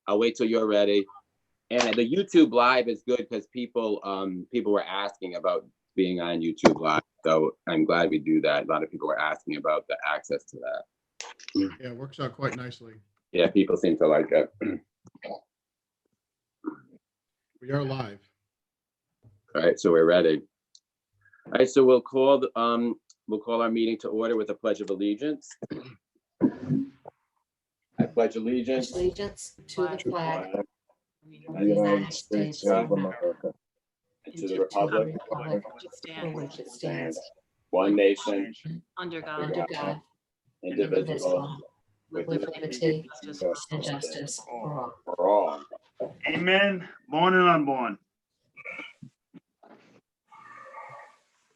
I'll wait till you're ready. And the YouTube live is good because people were asking about being on YouTube live. So I'm glad we do that. A lot of people were asking about the access to that. Yeah, it works out quite nicely. Yeah, people seem to like it. We are live. All right, so we're ready. All right, so we'll call our meeting to order with a pledge of allegiance. I pledge allegiance to the flag of the United States of America, and to the republic for which it stands, one nation, under God, God, indivisible, with liberty and justice for all. for all. Amen. Born and unborn.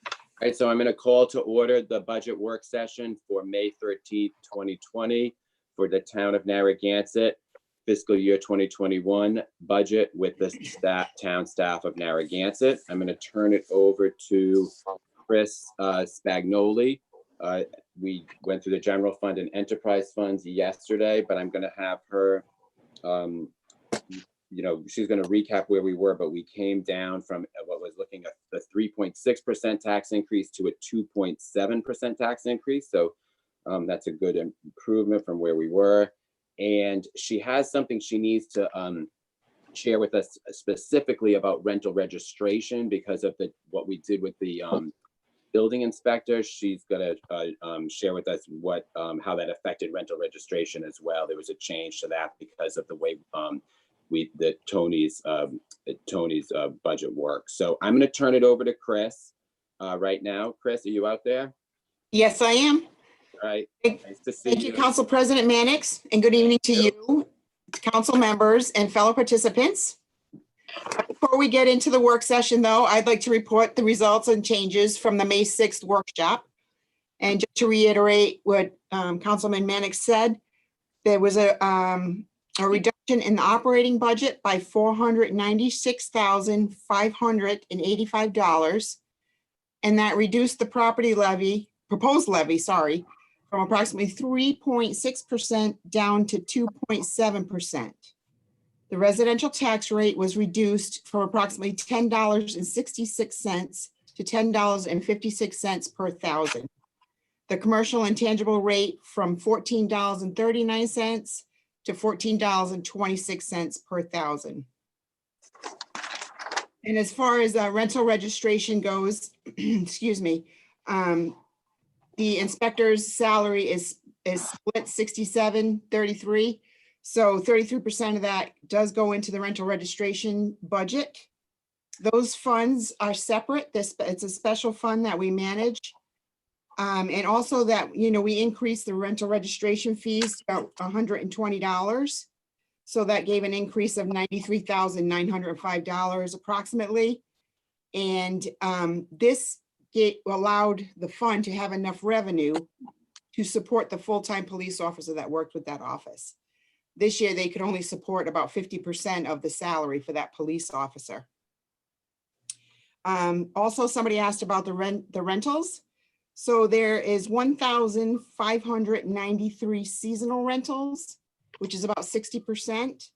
All right, so I'm going to call to order the budget work session for May 13th, 2020 for the town of Narragansett, fiscal year 2021 budget with the town staff of Narragansett. I'm going to turn it over to Chris Spagnoli. We went through the general fund and enterprise funds yesterday, but I'm going to have her, she's going to recap where we were, but we came down from what was looking at the 3.6% tax increase to a 2.7% tax increase. So that's a good improvement from where we were. And she has something she needs to share with us specifically about rental registration because of what we did with the building inspector. She's going to share with us how that affected rental registration as well. There was a change to that because of the way Tony's budget works. So I'm going to turn it over to Chris right now. Chris, are you out there? Yes, I am. All right. Nice to see you. Thank you, Council President Mannix, and good evening to you, council members and fellow participants. Before we get into the work session, though, I'd like to report the results and changes from the May 6th workshop. And just to reiterate what Councilman Mannix said, there was a reduction in the operating budget by $496,585, and that reduced the proposed levy, from approximately 3.6% down to 2.7%. The residential tax rate was reduced from approximately $10.66 to $10.56 per thousand. The commercial intangible rate from $14.39 to $14.26 per thousand. And as far as rental registration goes, excuse me, the inspector's salary is split 67-33. So 33% of that does go into the rental registration budget. Those funds are separate. It's a special fund that we manage. And also that, we increased the rental registration fees about $120. So that gave an increase of $93,905 approximately. And this allowed the fund to have enough revenue to support the full-time police officer that worked with that office. This year, they could only support about 50% of the salary for that police officer. Also, somebody asked about the rentals. So there is 1,593 seasonal rentals, which is about 60%,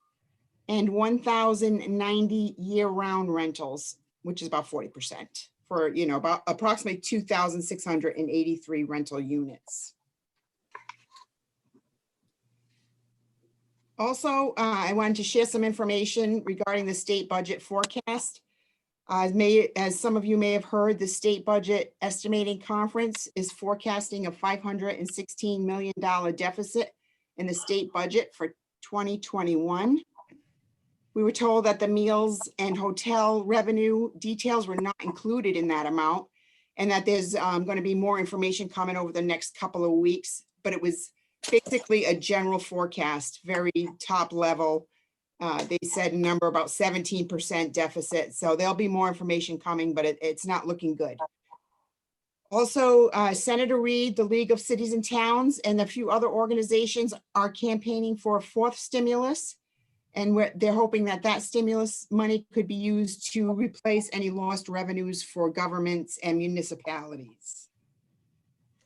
and 1,090 year-round rentals, which is about 40%. For about approximately 2,683 rental units. Also, I wanted to share some information regarding the state budget forecast. As some of you may have heard, the state budget estimating conference is forecasting a $516 million deficit in the state budget for 2021. We were told that the meals and hotel revenue details were not included in that amount, and that there's going to be more information coming over the next couple of weeks, but it was basically a general forecast, very top level. They said a number about 17% deficit, so there'll be more information coming, but it's not looking good. Also, Senator Reid, the League of Cities and Towns, and a few other organizations are campaigning for a fourth stimulus. And they're hoping that stimulus money could be used to replace any lost revenues for governments and municipalities.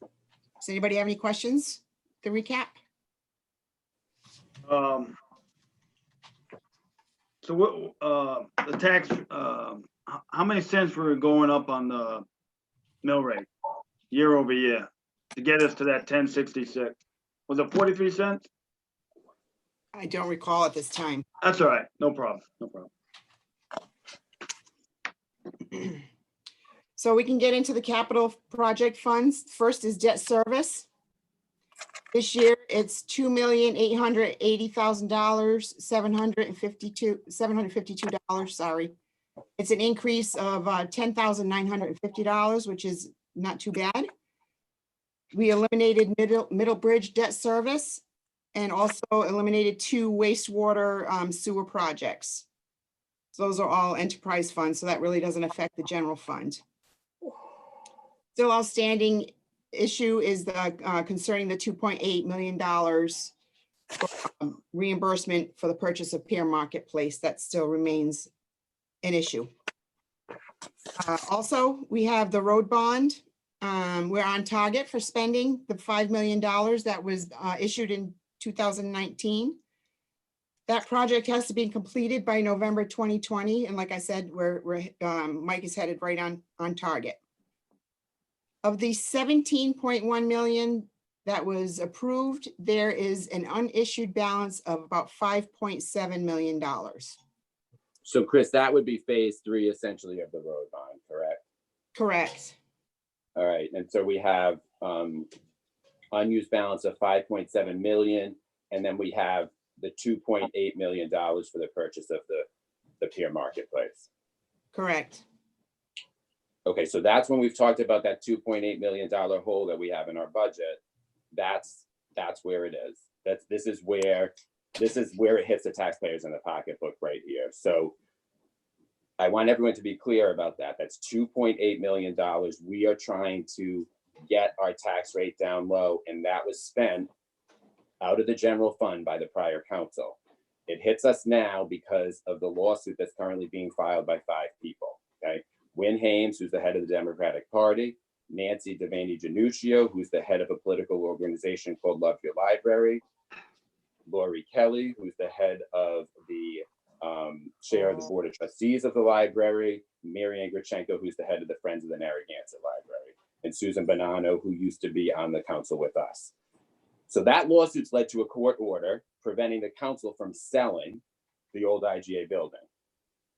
Does anybody have any questions? The recap? So what, the tax, how many cents were going up on the mill rate year over year to get us to that 1066? Was it 43 cents? I don't recall at this time. That's all right, no problem, no problem. So we can get into the capital project funds. First is debt service. This year, it's $2,880,000, $752, sorry. It's an increase of $10,950, which is not too bad. We eliminated Middle Bridge debt service and also eliminated 2 wastewater sewer projects. So those are all enterprise funds, so that really doesn't affect the general fund. Still outstanding issue is the concerning the $2.8 million reimbursement for the purchase of Pier Marketplace. That still remains an issue. Also, we have the road bond. We're on target for spending the $5 million that was issued in 2019. That project has to be completed by November 2020. And like I said, Mike is headed right on target. Of the 17.1 million that was approved, there is an unissued balance of about $5.7 million. So Chris, that would be phase 3 essentially of the road bond, correct? Correct. All right, and so we have unused balance of 5.7 million, and then we have the $2.8 million for the purchase of the Pier Marketplace. Correct. Okay, so that's when we've talked about that $2.8 million hole that we have in our budget. That's where it is. This is where it hits the taxpayers in the pocketbook right here. So I want everyone to be clear about that. That's $2.8 million. We are trying to get our tax rate down low, and that was spent out of the general fund by the prior council. It hits us now because of the lawsuit that's currently being filed by 5 people, okay? Wynn Hames, who's the head of the Democratic Party, Nancy Devaney Januccio, who's the head of a political organization called Love Your Library, Lori Kelly, who's the head of the chair of the Board of Trustees of the library, Mary Ann Grichenko, who's the head of the Friends of the Narragansett Library, and Susan Bonanno, who used to be on the council with us. So that lawsuit's led to a court order preventing the council from selling the old IGA building.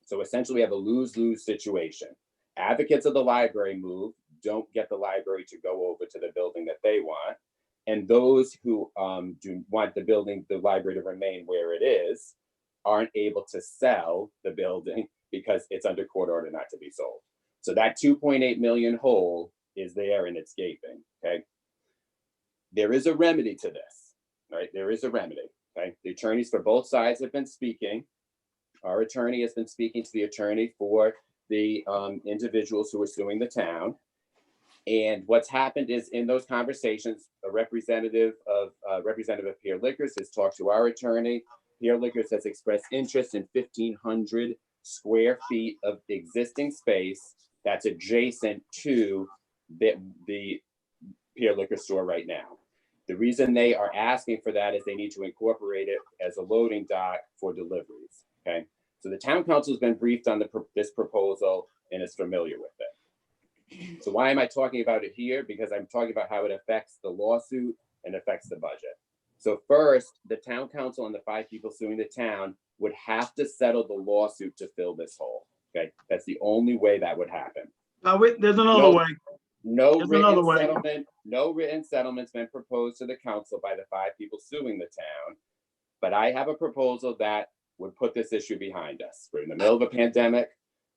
So essentially we have a lose-lose situation. Advocates of the library move, don't get the library to go over to the building that they want. And those who do want the library to remain where it is, aren't able to sell the building because it's under court order not to be sold. So that 2.8 million hole is there and it's gaping, okay? There is a remedy to this, right? There is a remedy, okay? The attorneys for both sides have been speaking. Our attorney has been speaking to the attorney for the individuals who are suing the town. And what's happened is in those conversations, a representative of Pier Liquors has talked to our attorney. Pier Liquors has expressed interest in 1,500 square feet of existing space that's adjacent to the Pier Liquor store right now. The reason they are asking for that is they need to incorporate it as a loading dock for deliveries, okay? So the town council has been briefed on this proposal and is familiar with it. So why am I talking about it here? Because I'm talking about how it affects the lawsuit and affects the budget. So first, the town council and the 5 people suing the town would have to settle the lawsuit to fill this hole, okay? That's the only way that would happen. There's another way. No There's written another way. settlement, no written settlement's been proposed to the council by the 5 people suing the town. But I have a proposal that would put this issue behind us. We're in the middle of a pandemic.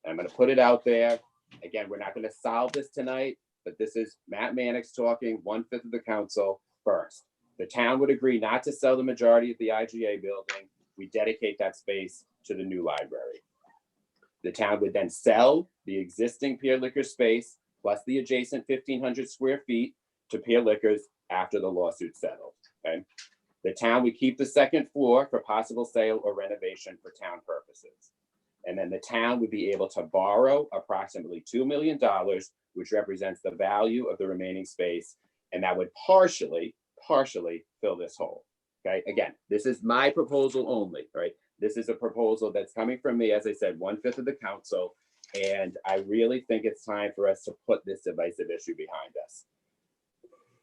And I'm going to put it out there. Again, we're not going to solve this tonight, but this is Matt Mannix talking, 1/5 of the council. First, the town would agree not to sell the majority of the IGA building. We dedicate that space to the new library. The town would then sell the existing Pier Liquor space plus the adjacent 1,500 square feet to Pier Liquors after the lawsuit settled, okay? The town would keep the 2nd floor for possible sale or renovation for town purposes. And then the town would be able to borrow approximately $2 million, which represents the value of the remaining space. And that would partially fill this hole, okay? Again, this is my proposal only, right? This is a proposal that's coming from me, as I said, 1/5 of the council. And I really think it's time for us to put this divisive issue behind us.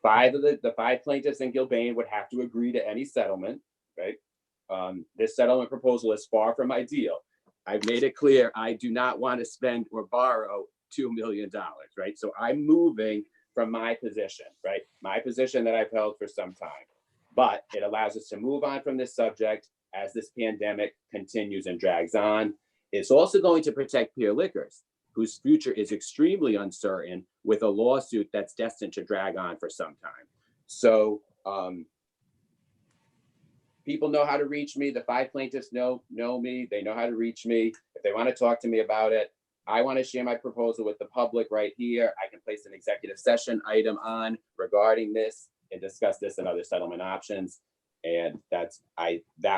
The 5 plaintiffs in Gilbane would have to agree to any settlement, right? This settlement proposal is far from ideal. I've made it clear, I do not want to spend or borrow $2 million, right? So I'm moving from my position, right? My position that I've held for some time, but it allows us to move on from this subject as this pandemic continues and drags on. It's also going to protect Peer Liquors, whose future is extremely uncertain with a lawsuit that's destined to drag on for some time. So people know how to reach me. The 5 plaintiffs know me. They know how to reach me. If they want to talk to me about it, I want to share my proposal with the public right here. I can place an executive session item on regarding this and discuss this and other settlement options. And that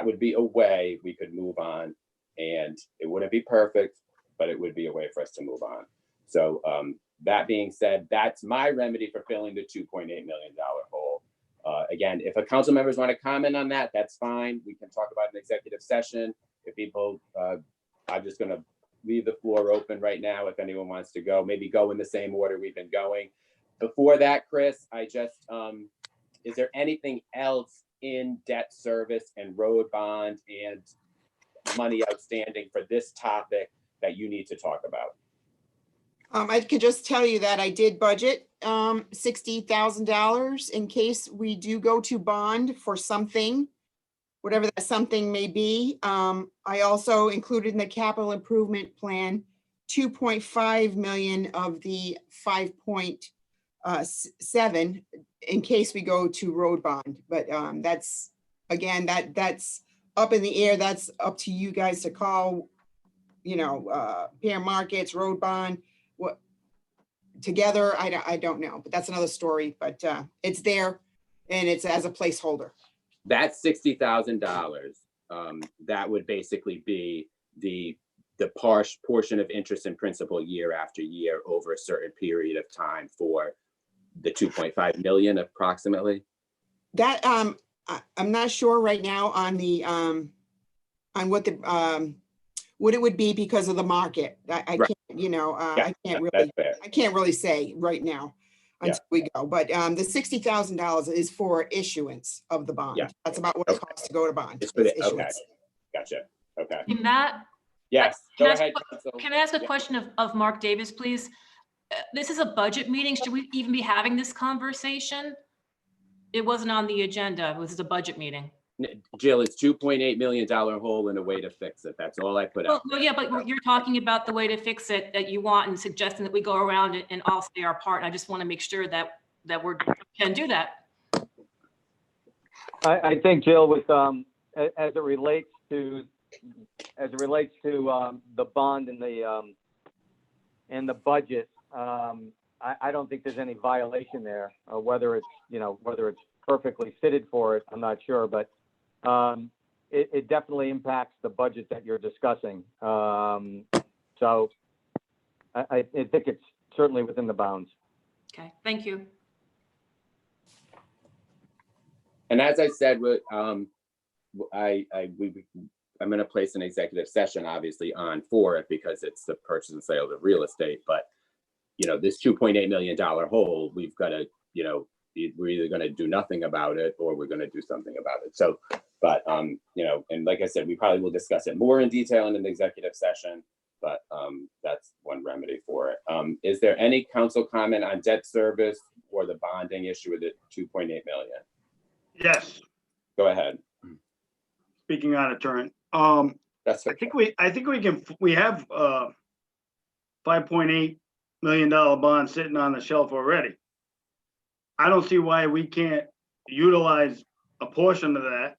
would be a way we could move on. And it wouldn't be perfect, but it would be a way for us to move on. So that being said, that's my remedy for filling the $2.8 million hole. Again, if a council members want to comment on that, that's fine. We can talk about an executive session. If people, I'm just going to leave the floor open right now. If anyone wants to go, maybe go in the same order we've been going. Before that, Chris, is there anything else in debt service and road bond and money outstanding for this topic that you need to talk about? I could just tell you that I did budget $60,000 in case we do go to bond for something, whatever that something may be. I also included in the capital improvement plan 2.5 million of the 5.7 in case we go to road bond. But that's, again, that's up in the air. That's up to you guys to call, Peer Markets, road bond, what together, I don't know, but that's another story, but it's there and it's as a placeholder. That's $60,000. That would basically be the portion of interest and principal year after year over a certain period of time for the 2.5 million approximately. That I'm not sure right now on the on what it would be because of the market. I Right. can't, Yeah, I that's fair. can't really say right now Yeah. until we go. But the $60,000 is for issuance of the bond. Yeah. That's about what it costs to go to bond. It's for the, is okay, issuance. gotcha, okay. Matt, Yes, Can go I ask ahead. a Council. can I ask a Yeah. question of Mark Davis, please? This is a budget meeting. Should we even be having this conversation? It wasn't on the agenda. It was a budget meeting. Jill, it's $2.8 million hole and a way to fix it. That's all I put out. Well, yeah, but you're talking about the way to fix it that you want and suggesting that we go around it and all say our part. I just want to make sure that we can do that. I think, Jill, with as it relates to the bond and the budget, I don't think there's any violation there. Whether it's perfectly fitted for it, I'm not sure, but it definitely impacts the budget that you're discussing. So I think it's certainly within the bounds. Okay, thank you. And as I said, I'm going to place an executive session, obviously, on for it because it's the purchase and sale of real estate. But this $2.8 million hole, we've got to, we're either going to do nothing about it or we're going to do something about it. So, but and like I said, we probably will discuss it more in detail in an executive session. But that's one remedy for it. Is there any council comment on debt service or the bonding issue with the 2.8 million? Yes, Go ahead. speaking out of turn. That's I think we have $5.8 million bond sitting on the shelf already. I don't see why we can't utilize a portion of that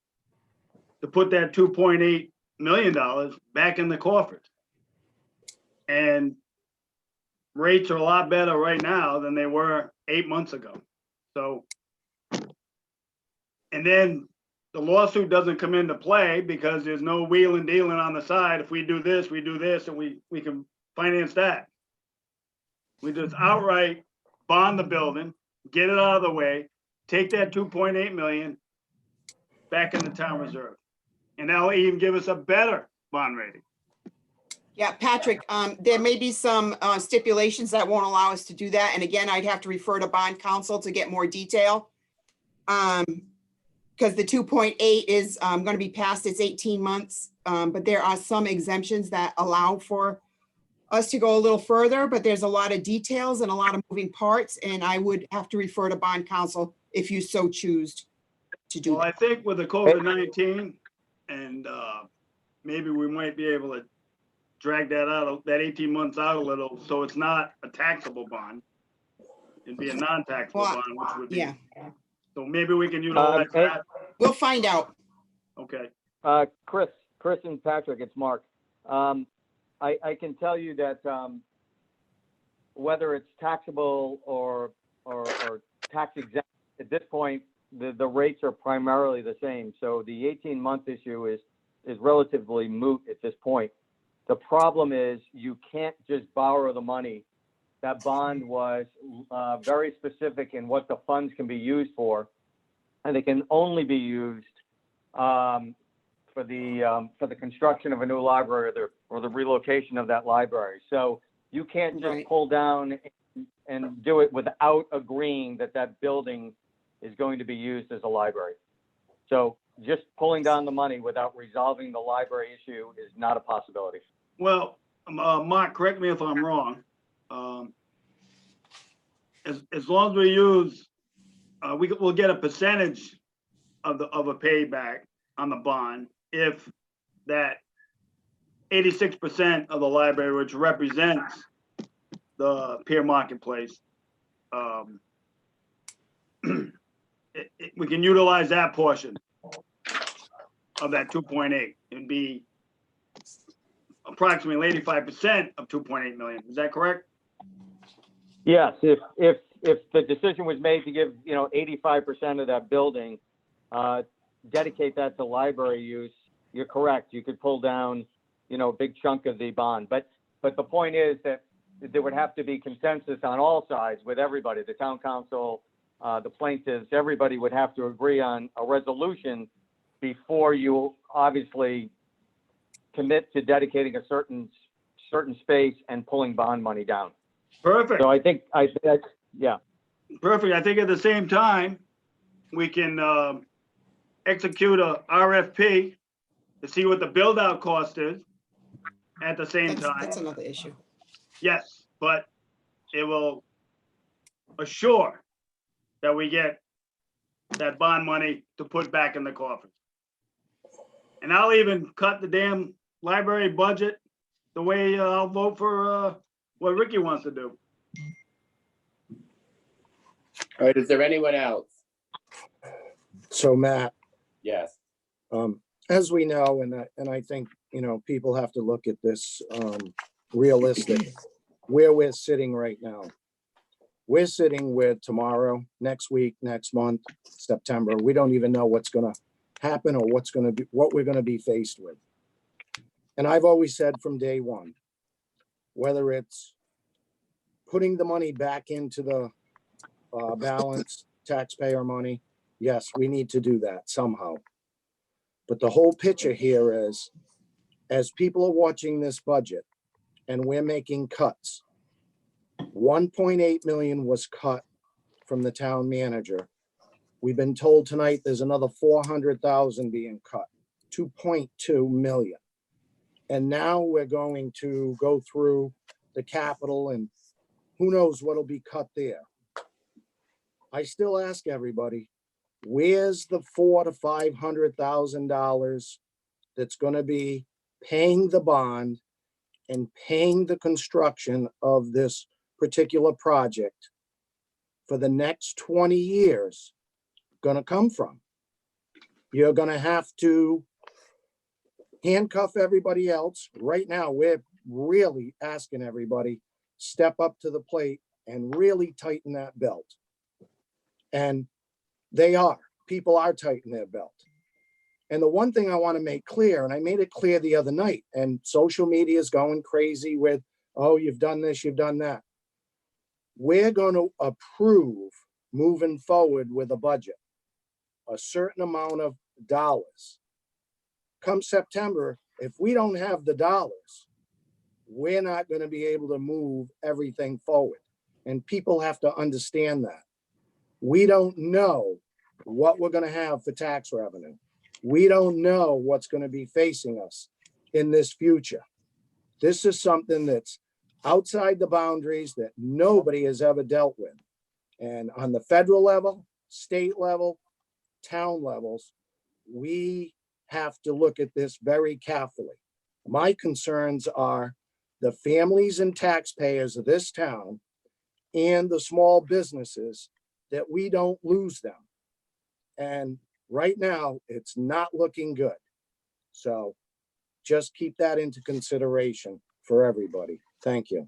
to put that $2.8 million back in the coffers. And rates are a lot better right now than they were 8 months ago. So, and then the lawsuit doesn't come into play because there's no wheeling dealing on the side. If we do this, and we can finance that. We just outright bond the building, get it out of the way, take that 2.8 million back in the town reserve. And that'll even give us a better bond rating. Yeah, Patrick, there may be some stipulations that won't allow us to do that. And again, I'd have to refer to bond counsel to get more detail. Because the 2.8 is going to be past its 18 months. But there are some exemptions that allow for us to go a little further, but there's a lot of details and a lot of moving parts. And I would have to refer to bond counsel if you so choose to do Well, I that. think with the COVID-19 and maybe we might be able to drag that out, that 18 months out a little, so it's not a taxable bond. It'd be a non-taxable Well, bond, which would be, Yeah, so maybe we can utilize that. we'll find out. Okay. Chris and Patrick, it's Mark. I can tell you that whether it's taxable or tax exempt, at this point, the rates are primarily the same. So the 18-month issue is relatively moot at this point. The problem is you can't just borrow the money. That bond was very specific in what the funds can be used for, and it can only be used for the construction of a new library or the relocation of that library. So you can't just Right. pull down and do it without agreeing that that building is going to be used as a library. So just pulling down the money without resolving the library issue is not a possibility. Well, Mark, correct me if I'm wrong. As long as we use, we'll get a percentage of a payback on the bond if that 86% of the library, which represents the peer marketplace, we can utilize that portion of that 2.8 and be approximately 85% of 2.8 million. Is that correct? Yes, if the decision was made to give 85% of that building, dedicate that to library use, you're correct. You could pull down a big chunk of the bond, but the point is that there would have to be consensus on all sides with everybody, the town council, the plaintiffs, everybody would have to agree on a resolution before you obviously commit to dedicating a certain space and pulling bond money down. Perfect. So I think yeah. Perfect. I think at the same time, we can execute a RFP to see what the build out cost is at the same time. That's another issue. Yes, but it will assure that we get that bond money to put back in the coffers. And I'll even cut the damn library budget the way I'll vote for what Ricky wants to do. All right, is there anyone else? So Matt, Yes. as we know, and I think, people have to look at this realistic, where we're sitting right now. We're sitting with tomorrow, next week, next month, September. We don't even know what's gonna happen or what we're gonna be faced with. And I've always said from day one, whether it's putting the money back into the balance, taxpayer money, yes, we need to do that somehow. But the whole picture here is, as people are watching this budget and we're making cuts, 1.8 million was cut from the town manager. We've been told tonight there's another 400,000 being cut, 2.2 million. And now we're going to go through the capital and who knows what'll be cut there. I still ask everybody, where's the $400,000 to $500,000 that's going to be paying the bond and paying the construction of this particular project for the next 20 years going to come from? You're going to have to handcuff everybody else. Right now, we're really asking everybody, step up to the plate and really tighten that belt. And they are. People are tightening their belt. And the one thing I want to make clear, and I made it clear the other night, and social media is going crazy with, oh, you've done this, you've done that. We're going to approve moving forward with a budget, a certain amount of dollars come September, if we don't have the dollars, we're not going to be able to move everything forward. And people have to understand that. We don't know what we're going to have for tax revenue. We don't know what's going to be facing us in this future. This is something that's outside the boundaries that nobody has ever dealt with. And on the federal level, state level, town levels, we have to look at this very carefully. My concerns are the families and taxpayers of this town and the small businesses, that we don't lose them. And right now, it's not looking good. So just keep that into consideration for everybody. Thank you.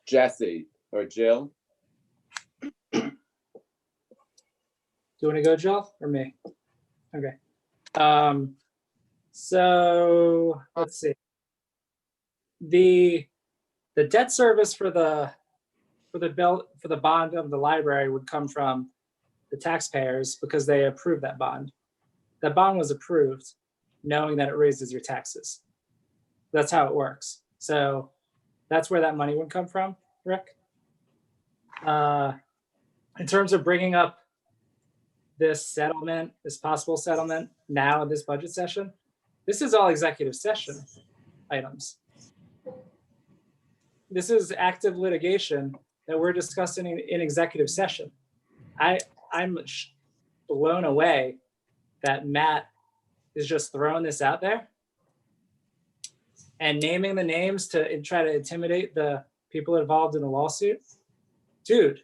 Jesse or Jill? Do you want to go, Jill, or me? Okay. So let's see. The debt service for the bond of the library would come from the taxpayers because they approved that bond. That bond was approved knowing that it raises your taxes. That's how it works. So that's where that money would come from, Rick. In terms of bringing up this settlement, this possible settlement now in this budget session, this is all executive session items. This is active litigation that we're discussing in executive session. I'm blown away that Matt is just throwing this out there and naming the names to try to intimidate the people involved in the lawsuit. Dude,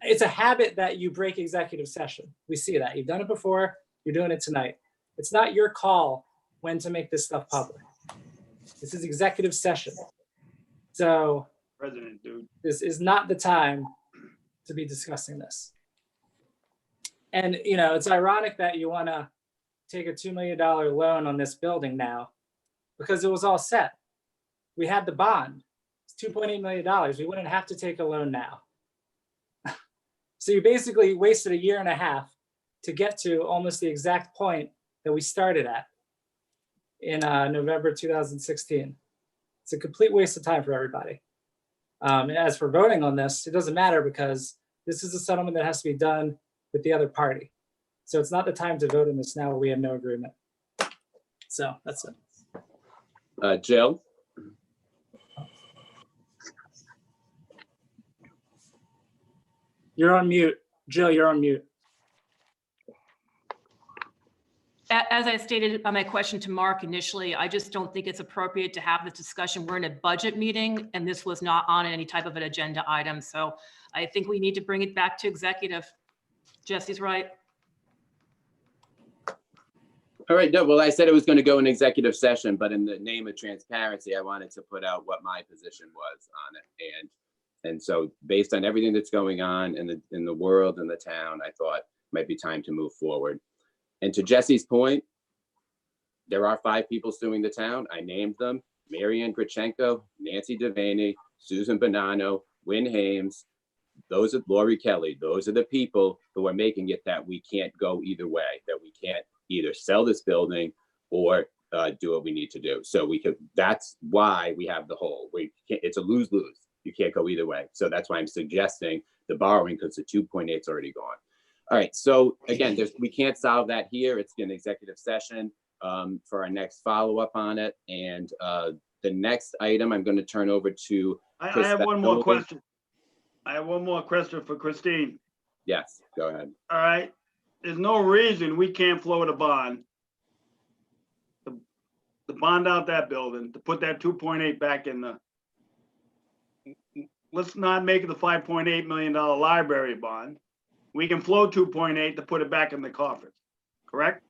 it's a habit that you break executive session. We see that. You've done it before. You're doing it tonight. It's not your call when to make this stuff public. This is executive session. So President, dude. this is not the time to be discussing this. And, you know, it's ironic that you want to take a $2 million loan on this building now because it was all set. We had the bond. It's $2.8 million. We wouldn't have to take a loan now. So you basically wasted a year and a half to get to almost the exact point that we started at in November 2016. It's a complete waste of time for everybody. And as for voting on this, it doesn't matter because this is a settlement that has to be done with the other party. So it's not the time to vote on this now. We have no agreement. So that's it. Jill? You're on mute. Jill, you're on mute. As I stated on my question to Mark initially, I just don't think it's appropriate to have this discussion. We're in a budget meeting and this was not on any type of an agenda item. So I think we need to bring it back to executive. Jesse's right. All right, no, well, I said it was going to go in executive session, but in the name of transparency, I wanted to put out what my position was on it. And so based on everything that's going on in the world and the town, I thought it might be time to move forward. And to Jesse's point, there are 5 people suing the town. I named them: Marianne Grichenko, Nancy Devaney, Susan Bonanno, Wynn Hames. Those are Lori Kelly. Those are the people who are making it that we can't go either way, that we can't either sell this building or do what we need to do. So that's why we have the hole. It's a lose-lose. You can't go either way. So that's why I'm suggesting the borrowing, because the 2.8 is already gone. All right, so again, we can't solve that here. It's an executive session for our next follow-up on it. And the next item I'm going to turn over to I Chris have one more Spatoli. question. I have one more question for Christine. Yes, go ahead. All right. There's no reason we can't float a bond. The bond out that building, to put that 2.8 back in the, let's not make it the $5.8 million library bond. We can float 2.8 to put it back in the coffers, correct?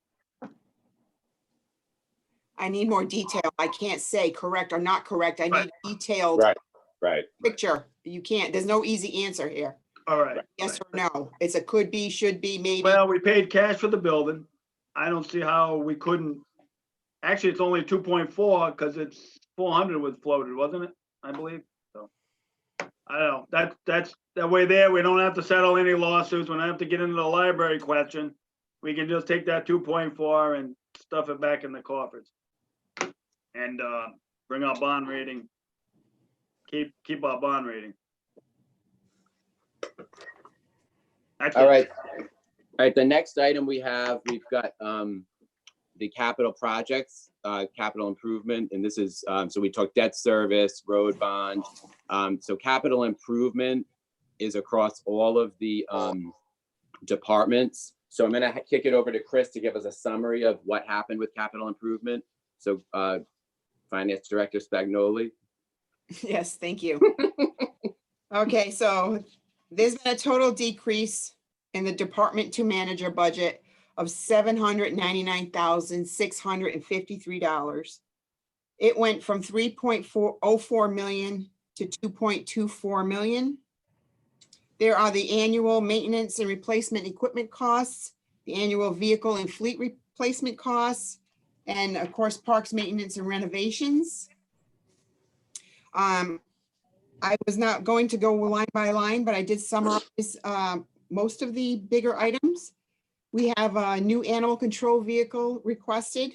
I need more detail. I can't say correct or not correct. I need detailed Right. picture. You can't, there's no easy answer here. All right. Yes or no. It's a could be, should be, maybe. Well, we paid cash for the building. I don't see how we couldn't. Actually, it's only 2.4 because it's 400 was floated, wasn't it? I believe. So I don't know, that's, that way there, we don't have to settle any lawsuits, we don't have to get into the library question. We can just take that 2.4 and stuff it back in the coffers. And, bring our bond rating. Keep our bond rating. That's All it. right. All right, the next item we've got the capital projects, capital improvement, and this is, so we talked debt service, road bond. So capital improvement is across all of the departments. So I'm gonna kick it over to Chris to give us a summary of what happened with capital improvement. So Finance Director Spagnoli. Yes, thank you. Okay, so there's been a total decrease in the Department to Manager budget of $799,653. It went from 3.404 million to 2.24 million. There are the annual maintenance and replacement equipment costs, the annual vehicle and fleet replacement costs, and of course, parks maintenance and renovations. I was not going to go line by line, but I did summarize most of the bigger items. We have a new animal control vehicle requested.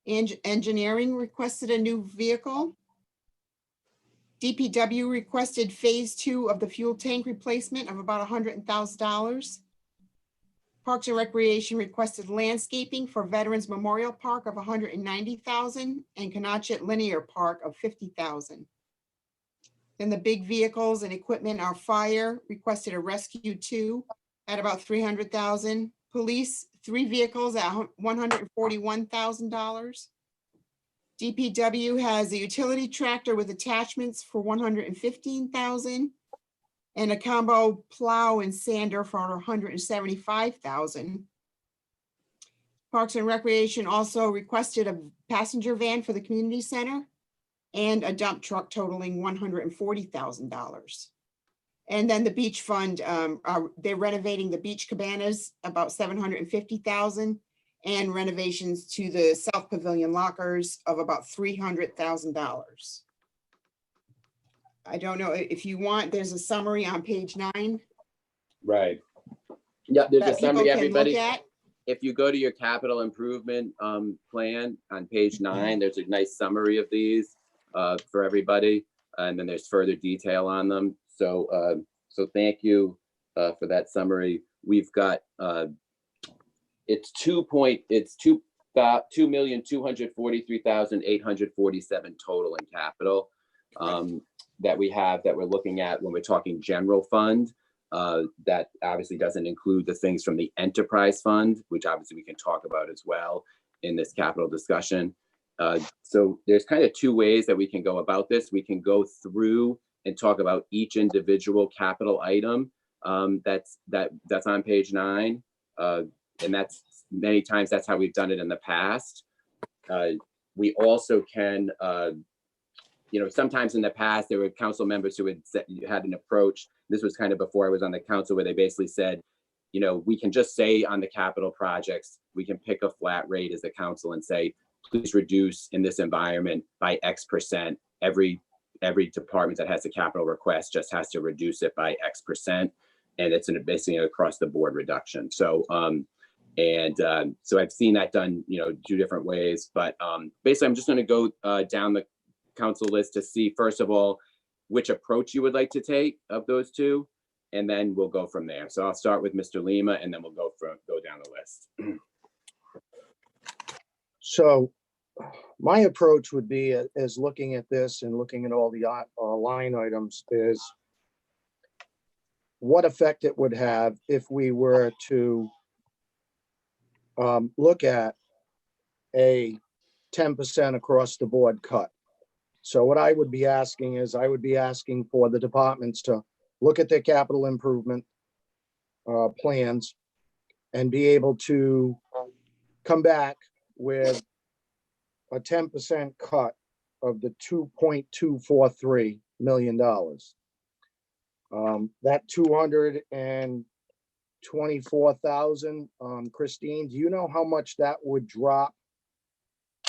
Engineering requested a new vehicle. DPW requested phase 2 of the fuel tank replacement of about $100,000. Parks and Recreation requested landscaping for Veterans Memorial Park of $190,000 and Canachet Linear Park of $50,000. Then the big vehicles and equipment are fire requested a rescue 2 at about $300,000. Police 3 vehicles at $141,000. DPW has a utility tractor with attachments for $115,000 and a combo plow and sander for $175,000. Parks and Recreation also requested a passenger van for the community center and a dump truck totaling $140,000. And then the beach fund, they're renovating the beach cabanas, about $750,000, and renovations to the South Pavilion lockers of about $300,000. I don't know if you want, there's a summary on page 9. Right. Yeah, there's a that people summary, can look everybody. at. If you go to your capital improvement plan on page 9, there's a nice summary of these for everybody. And then there's further detail on them. So so thank you for that summary. We've got it's 2,243,847 total in capital that we have, that we're looking at when we're talking general fund. That obviously doesn't include the things from the enterprise fund, which obviously we can talk about as well in this capital discussion. So there's kind of 2 ways that we can go about this. We can go through and talk about each individual capital item that's on page 9. And that's many times that's how we've done it in the past. We also can, sometimes in the past there were council members who had an approach. This was kind of before I was on the council, where they basically said, we can just say on the capital projects, we can pick a flat rate as the council and say, please reduce in this environment by X%. Every department that has a capital request just has to reduce it by X%. And it's basically an across the board reduction. So, so I've seen that done, 2 different ways, but basically I'm just going to go down the council list to see, first of all, which approach you would like to take of those 2, and then we'll go from there. So I'll start with Mr. Lima, and then we'll go down the list. So my approach would be, as looking at this and looking at all the line items, is what effect it would have if we were to look at a 10% across the board cut. So what I would be asking is, I would be asking for the departments to look at their capital improvement plans and be able to come back with a 10% cut of the $2.243 million. That 224,000, Christine, do you know how much that would drop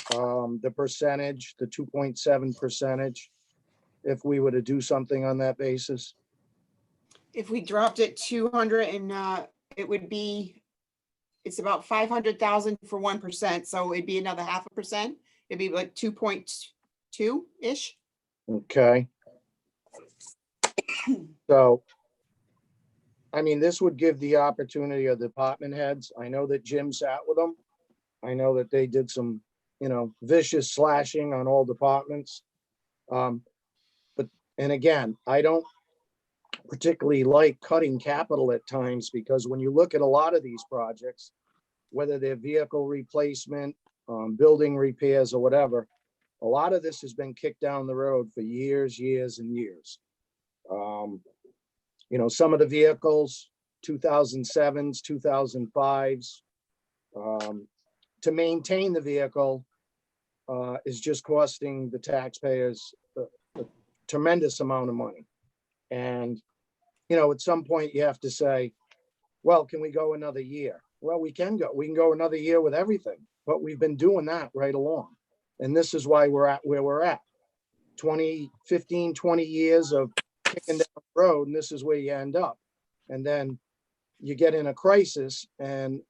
the percentage, the 2.7%? if we were to do something on that basis? If we dropped it 200 and, it would be, it's about 500,000 for 1%, so it'd be another 0.5%. It'd be like 2.2-ish. Okay. So, I mean, this would give the opportunity of department heads. I know that Jim sat with them. I know that they did some, vicious slashing on all departments. But, and again, I don't particularly like cutting capital at times, because when you look at a lot of these projects, whether they're vehicle replacement, building repairs or whatever, a lot of this has been kicked down the road for years and years. Some of the vehicles, 2007s, 2005s, to maintain the vehicle is just costing the taxpayers a tremendous amount of money. And, at some point you have to say, well, can we go another year? Well, we can go another year with everything, but we've been doing that right along. And this is why we're at where we're at. 15, 20 years of kicking down the road, and this is where you end up. And then you get in a crisis and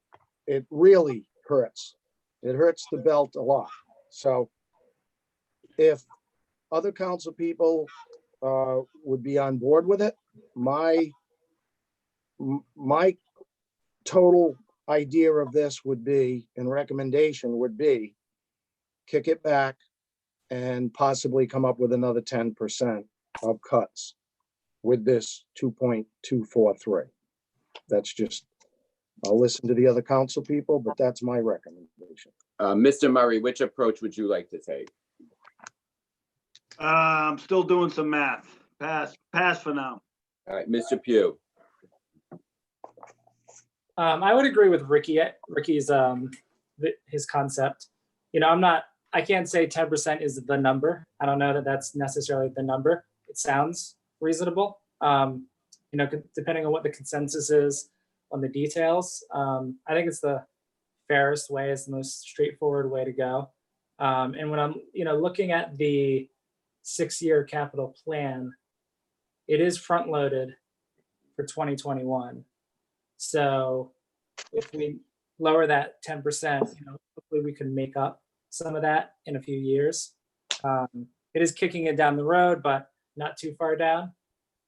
it really hurts. It hurts the belt a lot. So if other council people would be on board with it, my total idea of this would be, and recommendation would be, kick it back and possibly come up with another 10% of cuts with this 2.243. That's just, I'll listen to the other council people, but that's my recommendation. Mr. Murray, which approach would you like to take? I'm still doing some math. Pass for now. All right, Mr. Pugh. I would agree with Ricky's his concept. I can't say 10% is the number. I don't know that that's necessarily the number. It sounds reasonable. Depending on what the consensus is on the details. I think it's the fairest way, it's the most straightforward way to go. And when I'm, looking at the 6-year capital plan, it is front loaded for 2021. So if we lower that 10%, hopefully we can make up some of that in a few years. It is kicking it down the road, but not too far down.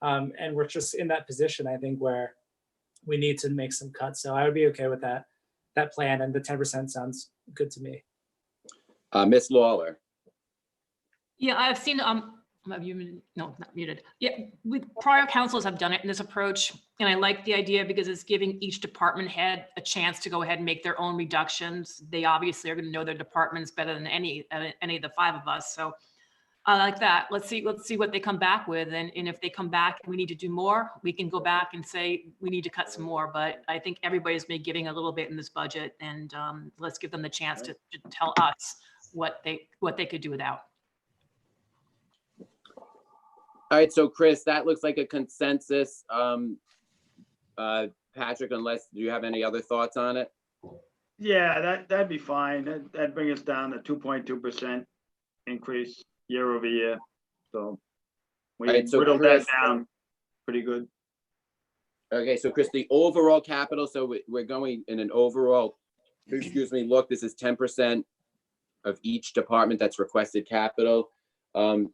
And we're just in that position, I think, where we need to make some cuts. So I would be okay with that plan, and the 10% sounds good to me. Ms. Lawler. Yeah, I've seen, no, not muted. Yeah, prior councils have done it in this approach, and I like the idea because it's giving each department head a chance to go ahead and make their own reductions. They obviously are going to know their departments better than any of the 5 of us. So I like that. Let's see what they come back with, and if they come back and we need to do more, we can go back and say we need to cut some more. But I think everybody's been giving a little bit in this budget, and let's give them the chance to tell us what they could do without. All right, so Chris, that looks like a consensus. Patrick, do you have any other thoughts on it? Yeah, that'd be fine. That'd bring us down to 2.2% increase year over year. So we whittled that down pretty good. Okay, so Chris, the overall capital, so we're going in an overall, look, this is 10% of each department that's requested capital.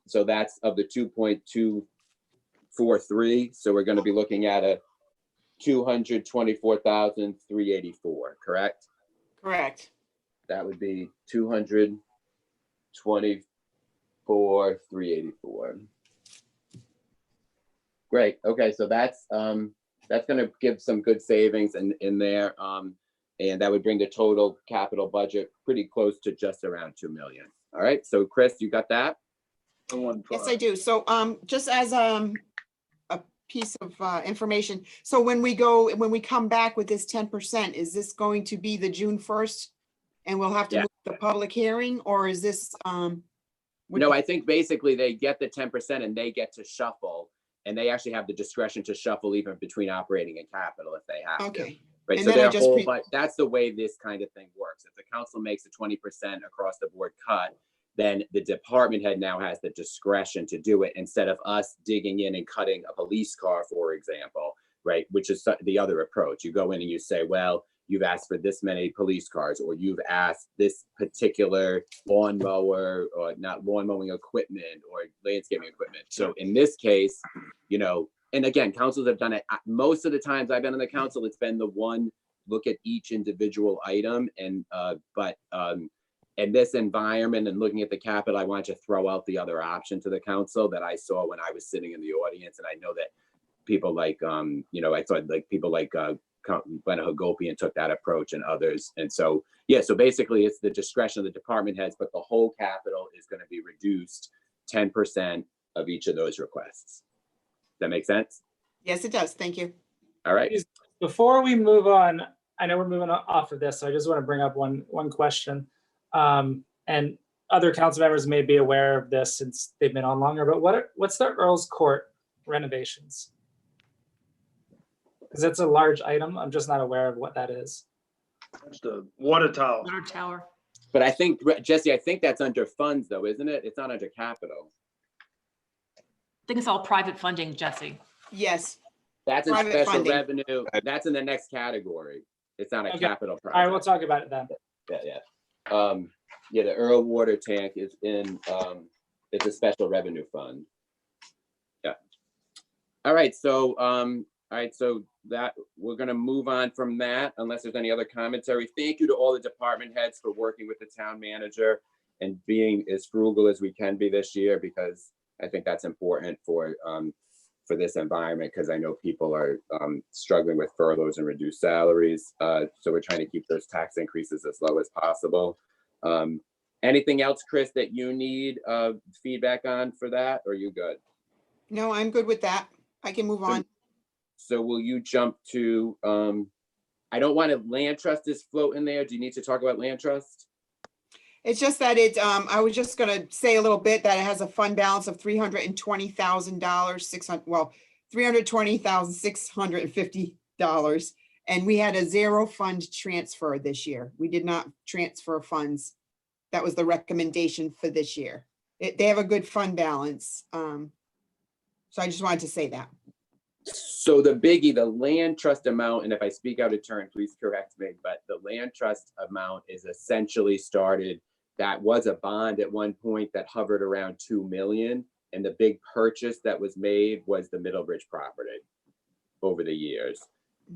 So that's of the 2.243. So we're going to be looking at a 224,384, correct? Correct. That would be 224,384. Great. Okay, so that's going to give some good savings in there, and that would bring the total capital budget pretty close to just around 2 million. All right. So Chris, you got that? Yes, I do. So just as a piece of information, so when we come back with this 10%, is this going to be the June 1st, and we'll have to move the public hearing, or is this? No, I think basically they get the 10% and they get to shuffle, and they actually have the discretion to shuffle even between operating and capital if they have to. Right. And so then but that's the way this kind of thing works. If the council makes a 20% across the board cut, then the department head now has the discretion to do it instead of us digging in and cutting a police car, for example, right? Which is the other approach. You go in and you say, well, you've asked for this many police cars, or you've asked this particular lawnmower, or not lawn mowing equipment, or landscaping equipment. So in this case, you know, and again, councils have done it. Most of the times I've been on the council, it's been the one look at each individual item. And, in this environment and looking at the capital, I want to throw out the other option to the council that I saw when I was sitting in the audience. And I know that people like, you know, I thought like people like Glenna Hagopian took that approach and others. And so, yeah, so basically it's the discretion of the department heads, but the whole capital is going to be reduced 10% of each of those requests. Does that make sense? Yes, it does. Thank you. All right. Before we move on, I know we're moving off of this, so I just want to bring up one question. And other council members may be aware of this since they've been on longer, but what's the Earl's Court renovations? Because it's a large item. I'm just not aware of what that is. That's the water tower. Water tower. But I think, Jesse, I think that's under funds though, isn't it? It's not under capital. I think it's all private funding, Jesse. Yes. That's in Private special funding. revenue. That's in the next category. It's not a Okay. capital All right, we'll project. talk about it then. Yeah. Yeah, the Earl Water Tank is in, it's a special revenue fund. Yeah. All right, so that, we're gonna move on from that unless there's any other commentary. Thank you to all the department heads for working with the town manager and being as frugal as we can be this year, because I think that's important for this environment, because I know people are struggling with furloughs and reduced salaries. So we're trying to keep those tax increases as low as possible. Anything else, Chris, that you need feedback on for that, or are you good? No, I'm good with that. I can move on. So will you jump to, I don't want to, land trust is floating there. Do you need to talk about land trust? It's just that I was just gonna say a little bit that it has a fund balance of $320,000, $320,650. And we had a zero fund transfer this year. We did not transfer funds. That was the recommendation for this year. They have a good fund balance. So I just wanted to say that. So the biggie, the land trust amount, and if I speak out of turn, please correct me, but the land trust amount is essentially started, that was a bond at one point that hovered around 2 million. And the big purchase that was made was the Middlebridge property over the years.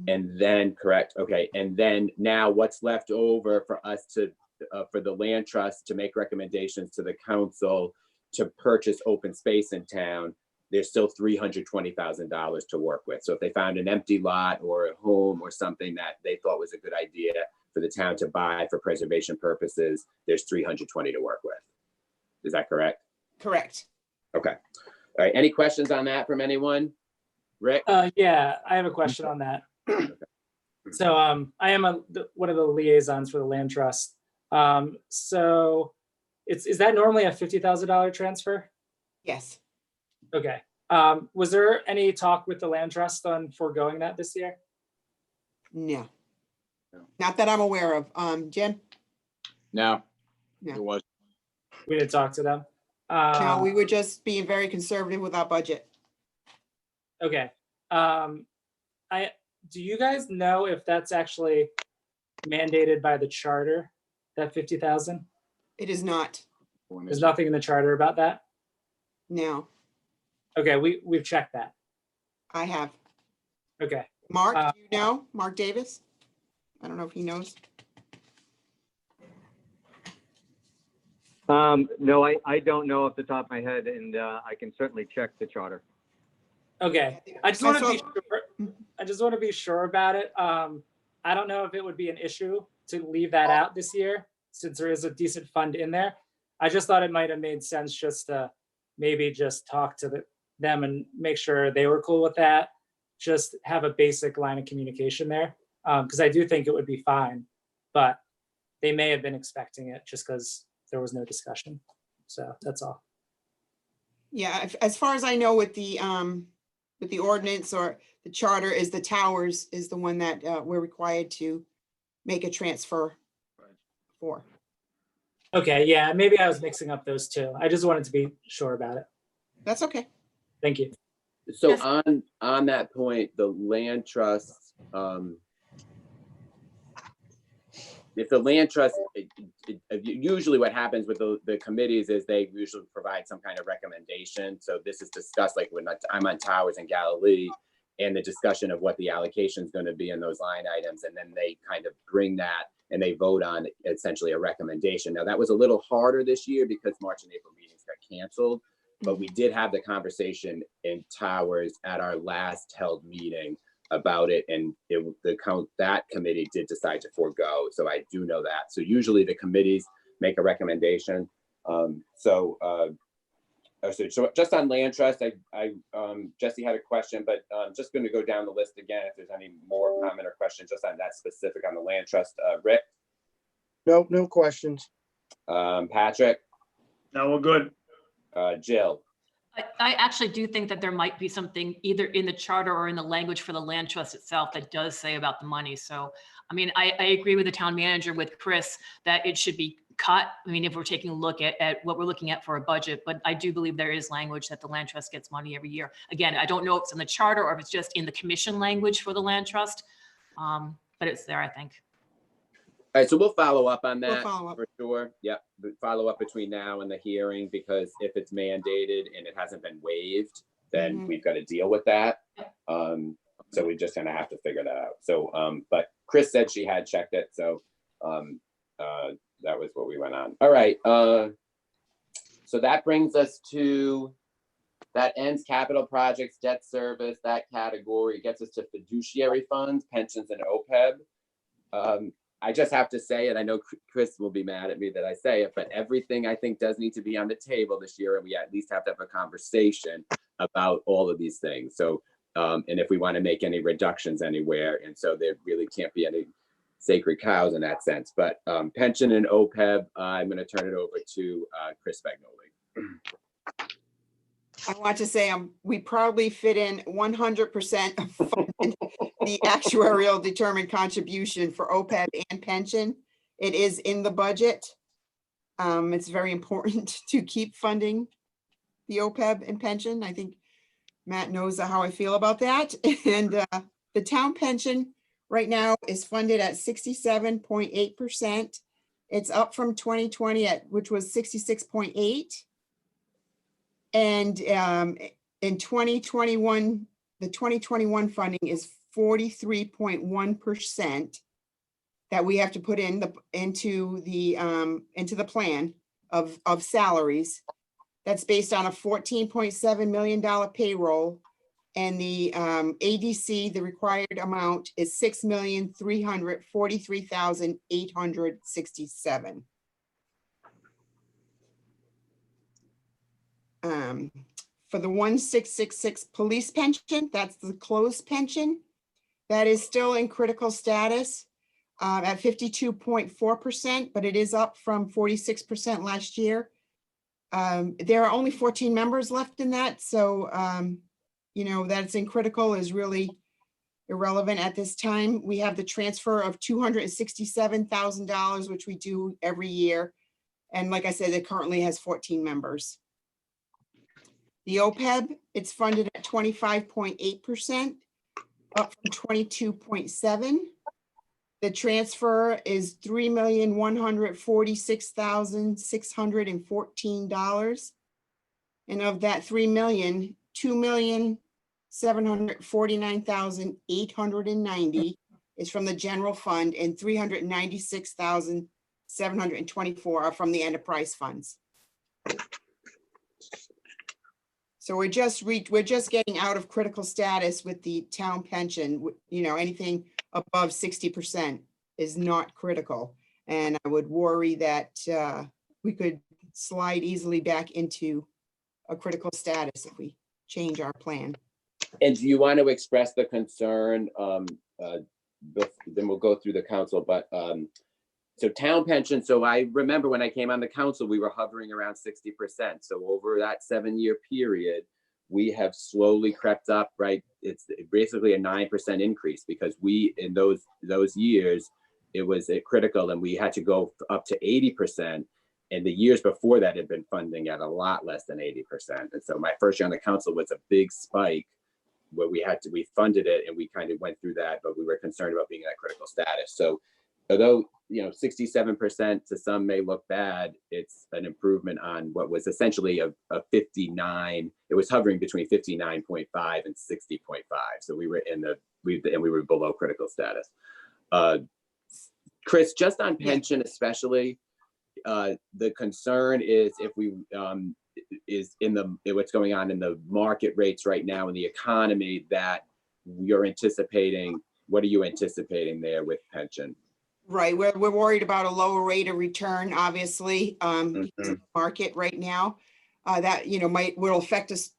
And then, correct, okay. And then now what's left over for us to, for the land trust to make recommendations to the council to purchase open space in town, there's still $320,000 to work with. So if they found an empty lot or a home or something that they thought was a good idea for the town to buy for preservation purposes, there's $320 to work with. Is that correct? Correct. Okay. All right. Any questions on that from anyone? Rick? Yeah, I have a question on that. So I am one of the liaisons for the land trust. So is that normally a $50,000 transfer? Yes. Okay. Was there any talk with the land trust on foregoing that this year? No. Not that I'm aware of. Jen? No, No. it was. We didn't talk to them. No, we were just being very conservative with our budget. Okay. Do you guys know if that's actually mandated by the charter, that 50,000? It is not. There's nothing in the charter about that? No, Okay, we've checked that. I have. Okay. Mark, do you know? Mark Davis? I don't know if he knows. No, I don't know off the top of my head, and I can certainly check the charter. Okay. I just want to be sure. I just want to be sure about it. I don't know if it would be an issue to leave that out this year, since there is a decent fund in there. I just thought it might have made sense just to maybe just talk to them and make sure they were cool with that. Just have a basic line of communication there, because I do think it would be fine, but they may have been expecting it just because there was no discussion. So that's all. Yeah, as far as I know with the ordinance or the charter is the towers is the one that we're required to make a transfer for. Okay, yeah, maybe I was mixing up those two. I just wanted to be sure about it. That's okay. Thank you. So Yes. on that point, the land trust, if the land trust, usually what happens with the committees is they usually provide some kind of recommendation. So this is discussed like when I'm on Towers and Galilee, and the discussion of what the allocation is going to be in those line items. And then they kind of bring that and they vote on essentially a recommendation. Now that was a little harder this year because March and April meetings got canceled, but we did have the conversation in Towers at our last held meeting about it. And that committee did decide to forego. So I do know that. So usually the committees make a recommendation. So just on land trust, Jesse had a question, but just going to go down the list again if there's any more comment or questions just on that specific on the land trust. Rick? No questions. Patrick? No, we're good. Jill? I actually do think that there might be something either in the charter or in the language for the land trust itself that does say about the money. So, I mean, I agree with the town manager, with Chris, that it should be cut. I mean, if we're taking a look at what we're looking at for a budget, but I do believe there is language that the land trust gets money every year. Again, I don't know if it's in the charter or if it's just in the commission language for the land trust, but it's there, I think. All right, so we'll follow up on We'll that follow up. for sure. Yep, follow up between now and the hearing, because if it's mandated and it hasn't been waived, then we've got to deal with that. So we're just gonna have to figure that out. So, but Chris said she had checked it, so that was what we went on. All right, so that brings us to, that ends capital projects, debt service, that category gets us to fiduciary funds, pensions, and OPEB. I just have to say it. I know Chris will be mad at me that I say it, but everything I think does need to be on the table this year, and we at least have to have a conversation about all of these things. So, and if we want to make any reductions anywhere, and so there really can't be any sacred cows in that sense. But pension and OPEB, I'm going to turn it over to Chris Spagnoli. I want to say we probably fit in 100% of funded the actuarial determined contribution for OPEB and pension. It is in the budget. It's very important to keep funding the OPEB and pension. I think Matt knows how I feel about that. And the town pension right now is funded at 67.8%. It's up from 2020 which was 66.8. And in 2021, the 2021 funding is 43.1% that we have to put into the plan of salaries. That's based on a $14.7 million payroll, and the ADC, the required amount is $6,343,867. For the 1666 police pension, that's the closed pension, that is still in critical status at 52.4%, but it is up from 46% last year. There are only 14 members left in that, so you know, that's in critical is really irrelevant at this time. We have the transfer of $267,000, which we do every year, and like I said, it currently has 14 members. The OPEB, it's funded at 25.8%, up from 22.7%. The transfer is $3,146,614. And of that $3 million, $2,749,890 is from the general fund, and $396,724 are from the enterprise funds. So we're just getting out of critical status with the town pension. You know, anything above 60% is not critical. And I would worry that we could slide easily back into a critical status if we change our plan. And do you want to express the concern? Then we'll go through the council, but so town pension, so I remember when I came on the council, we were hovering around 60%. So over that 7-year period, we have slowly crept up, right? It's basically a 9% increase, because we, in those years, it was critical, and we had to go up to 80%. And the years before that had been funding at a lot less than 80%. And so my first year on the council was a big spike where we funded it and we kind of went through that, but we were concerned about being at critical status. So although, 67% to some may look bad, it's an improvement on what was essentially a 59. It was hovering between 59.5 and 60.5. So we were we were below critical status. Chris, just on pension especially, the concern is if we is in what's going on in the market rates right now in the economy that you're anticipating. What are you anticipating there with pension? Right, we're worried about a lower rate of return, obviously, because of the market right now. That, will affect us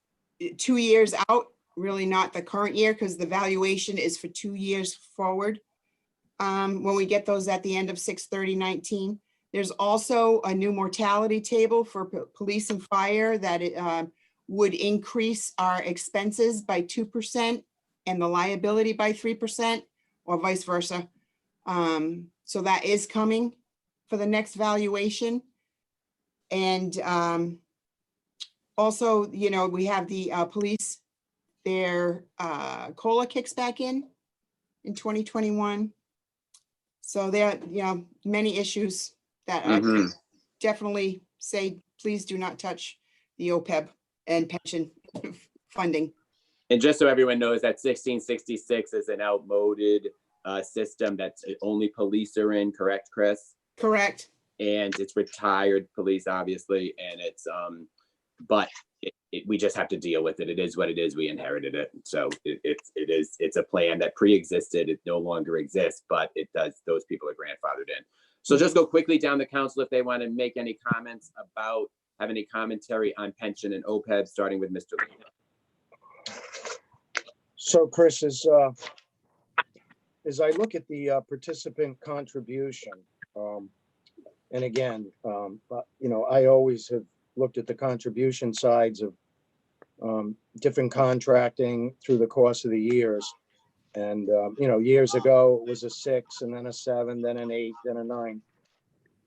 2 years out, really not the current year, because the valuation is for 2 years forward. When we get those at the end of 6/30/19. There's also a new mortality table for police and fire that would increase our expenses by 2% and the liability by 3%, or vice versa. So that is coming for the next valuation. And also, we have the police, their COLA kicks back in 2021. So there are, many issues that I definitely say, please do not touch the OPEB and pension funding. And just so everyone knows, that 1666 is an outmoded system that's only police are in, correct, Chris? Correct. And it's retired police, obviously, and it's but we just have to deal with it. It is what it is. We inherited it, so it's a plan that pre-existed. It no longer exists, but it does. Those people are grandfathered in. So just go quickly down the council if they want to make any comments about, have any commentary on pension and OPEB, starting with Mr. Lee. So Chris, as I look at the participant contribution, and again, I always have looked at the contribution sides of different contracting through the course of the years. And, years ago, it was a 6 and then a 7, then an 8, then a 9.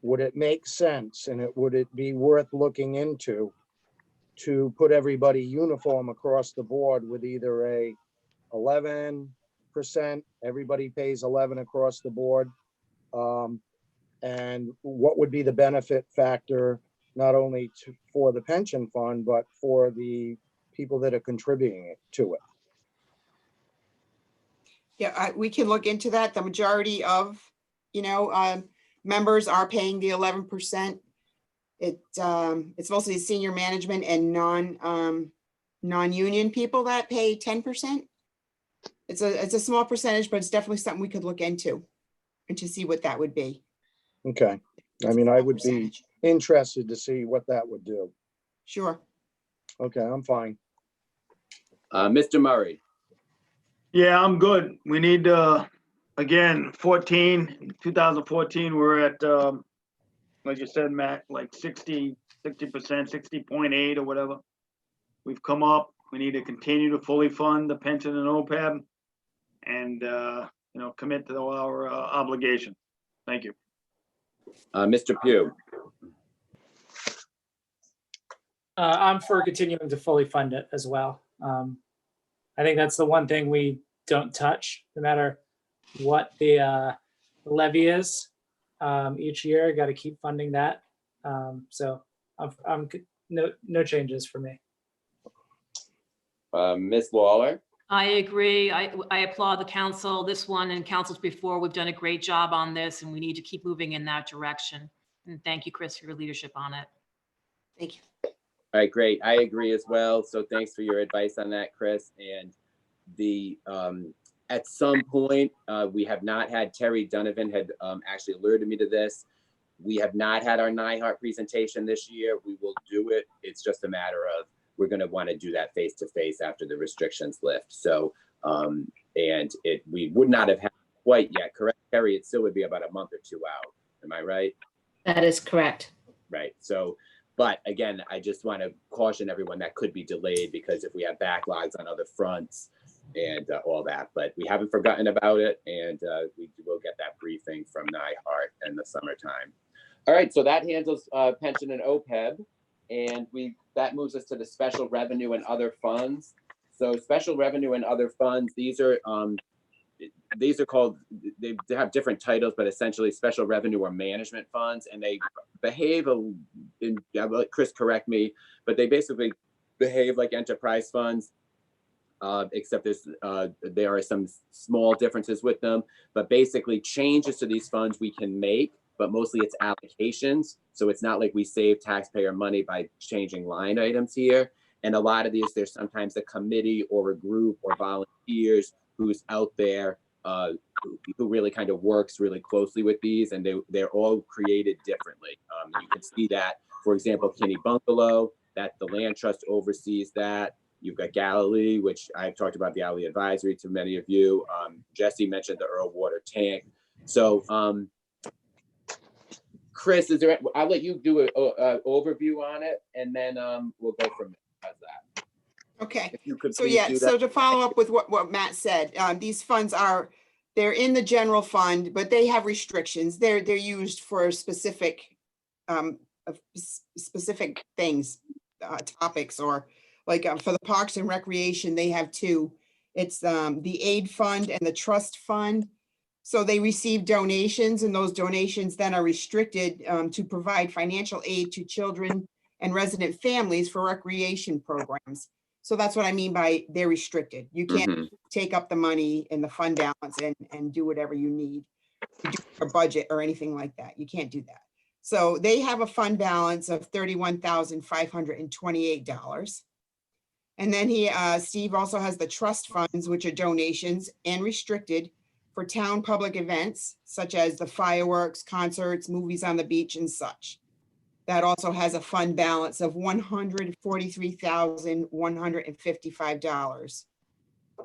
Would it make sense, and would it be worth looking into to put everybody uniform across the board with either a 11%, everybody pays 11 across the board? And what would be the benefit factor, not only for the pension fund, but for the people that are contributing to it? Yeah, we can look into that. The majority of, members are paying the 11%. It's mostly senior management and non-union people that pay 10%. It's a small percentage, but it's definitely something we could look into and to see what that would be. Okay. I mean, I would be interested to see what that would do. Sure. Okay, I'm fine. Mr. Murray. Yeah, I'm good. We need, again, 2014, we're at, like you said, Matt, like 60%, 60.8 or whatever. We've come up. We need to continue to fully fund the pension and OPEB and, commit to our obligation. Thank you. Mr. Pugh. I'm for continuing to fully fund it as well. I think that's the one thing we don't touch, no matter what the levy is. Each year, got to keep funding that. So I'm no changes for me. Ms. Lawler. I agree. I applaud the council, this one and councils before. We've done a great job on this and we need to keep moving in that direction. And thank you, Chris, for your leadership on it. Thank you. All right, great. I agree as well. So thanks for your advice on that, Chris. And at some point, we have not had, Terry Donovan had actually alerted me to this. We have not had our NIHART presentation this year. We will do it. It's just a matter of, we're going to want to do that face-to-face after the restrictions lift. So, we would not have had quite yet, correct, Terry? It still would be about a month or two out. Am I right? That is correct. Right. So, but again, I just want to caution everyone that could be delayed because if we have backlogs on other fronts, all that. But we haven't forgotten about it, and we will get that briefing from NIHART in the summertime. All right, so that handles pension and OPEB, and that moves us to the special revenue and other funds. So special revenue and other funds, these are called, they have different titles, but essentially special revenue or management funds, and they behave, Chris correct me, but they basically behave like enterprise funds, except there are some small differences with them, but basically changes to these funds we can make, but mostly it's allocations. So it's not like we save taxpayer money by changing line items here. And a lot of these, there's sometimes a committee or a group or volunteers who's out there who really kind of works really closely with these, and they're all created differently. You can see that, for example, Kinney Bungalow, that the land trust oversees that. You've got Galilee, which I've talked about the Galilee Advisory to many of you. Jesse mentioned the Earl Water Tank. So Chris, I'll let you do an overview on it, and then we'll go from there. How's that? Okay. If you could So please yeah, do so that. to follow up with what Matt said, these funds they're in the general fund, but they have restrictions. They're used for specific things, topics, or like for the Parks and Recreation, they have two. It's the aid fund and the trust fund. So they receive donations, and those donations then are restricted to provide financial aid to children and resident families for recreation programs. So that's what I mean by they're restricted. You can't take up the money in the fund balance and do whatever you need to do a budget or anything like that. You can't do that. So they have a fund balance of $31,528. And then Steve also has the trust funds, which are donations and restricted for town public events, such as the fireworks, concerts, movies on the beach, and such. That also has a fund balance of $143,155.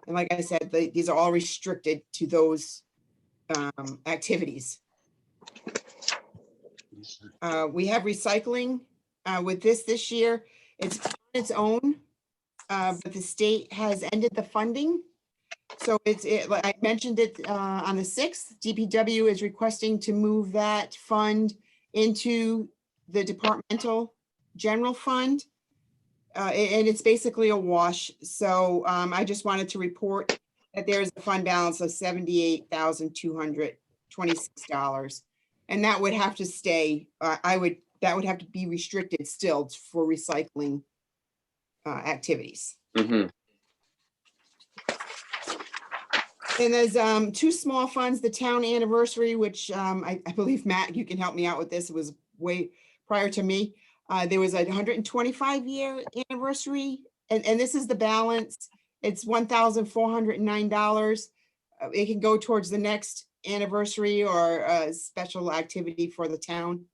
And like I said, these are all restricted to those activities. We have recycling with this year. It's on its own, but the state has ended the funding. So like I mentioned it on the 6th, DPW is requesting to move that fund into the departmental general fund. And it's basically a wash. So I just wanted to report that there's a fund balance of $78,226. And that would have to stay, that would have to be restricted still for recycling activities. And there's two small funds, the town anniversary, which I believe, Matt, you can help me out with this. It was way prior to me. There was a 125-year anniversary, and this is the balance. It's $1,409. It can go towards the next anniversary or a special activity for the town,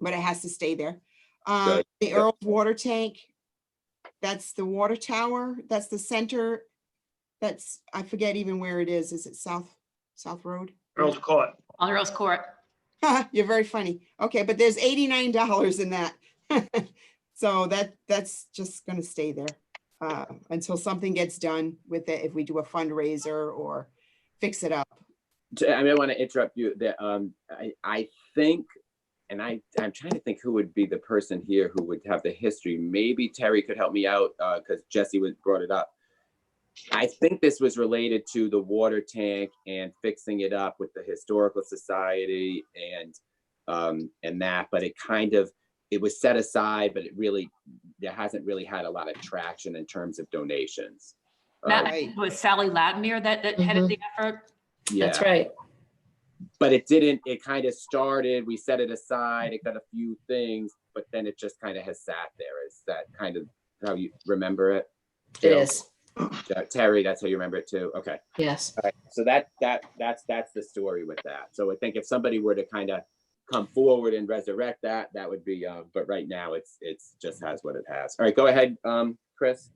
but it has to stay there. The Earl's Water Tank, that's the water tower. That's the center. That's, I forget even where it is. Is it South Road? Earl's Court. On Earl's Court. You're very funny. Okay, but there's $89 in that. So that's just gonna stay there until something gets done with it, if we do a fundraiser or fix it up. I mean, I want to interrupt you. I think, and I'm trying to think who would be the person here who would have the history. Maybe Terry could help me out because Jesse brought it up. I think this was related to the water tank and fixing it up with the Historical Society and that, but it was set aside, but it hasn't really had a lot of traction in terms of donations. That was Sally Latimer that headed the effort. Yeah. That's right. But it kind of started, we set it aside, it got a few things, but then it just kind of has sat there. Is that kind of how you remember it? It is. Terry, that's how you remember it too? Okay. Yes. All right. So that's the story with that. So I think if somebody were to kind of come forward and resurrect that would be, but right now it's just has what it has. All right, go ahead, Chris.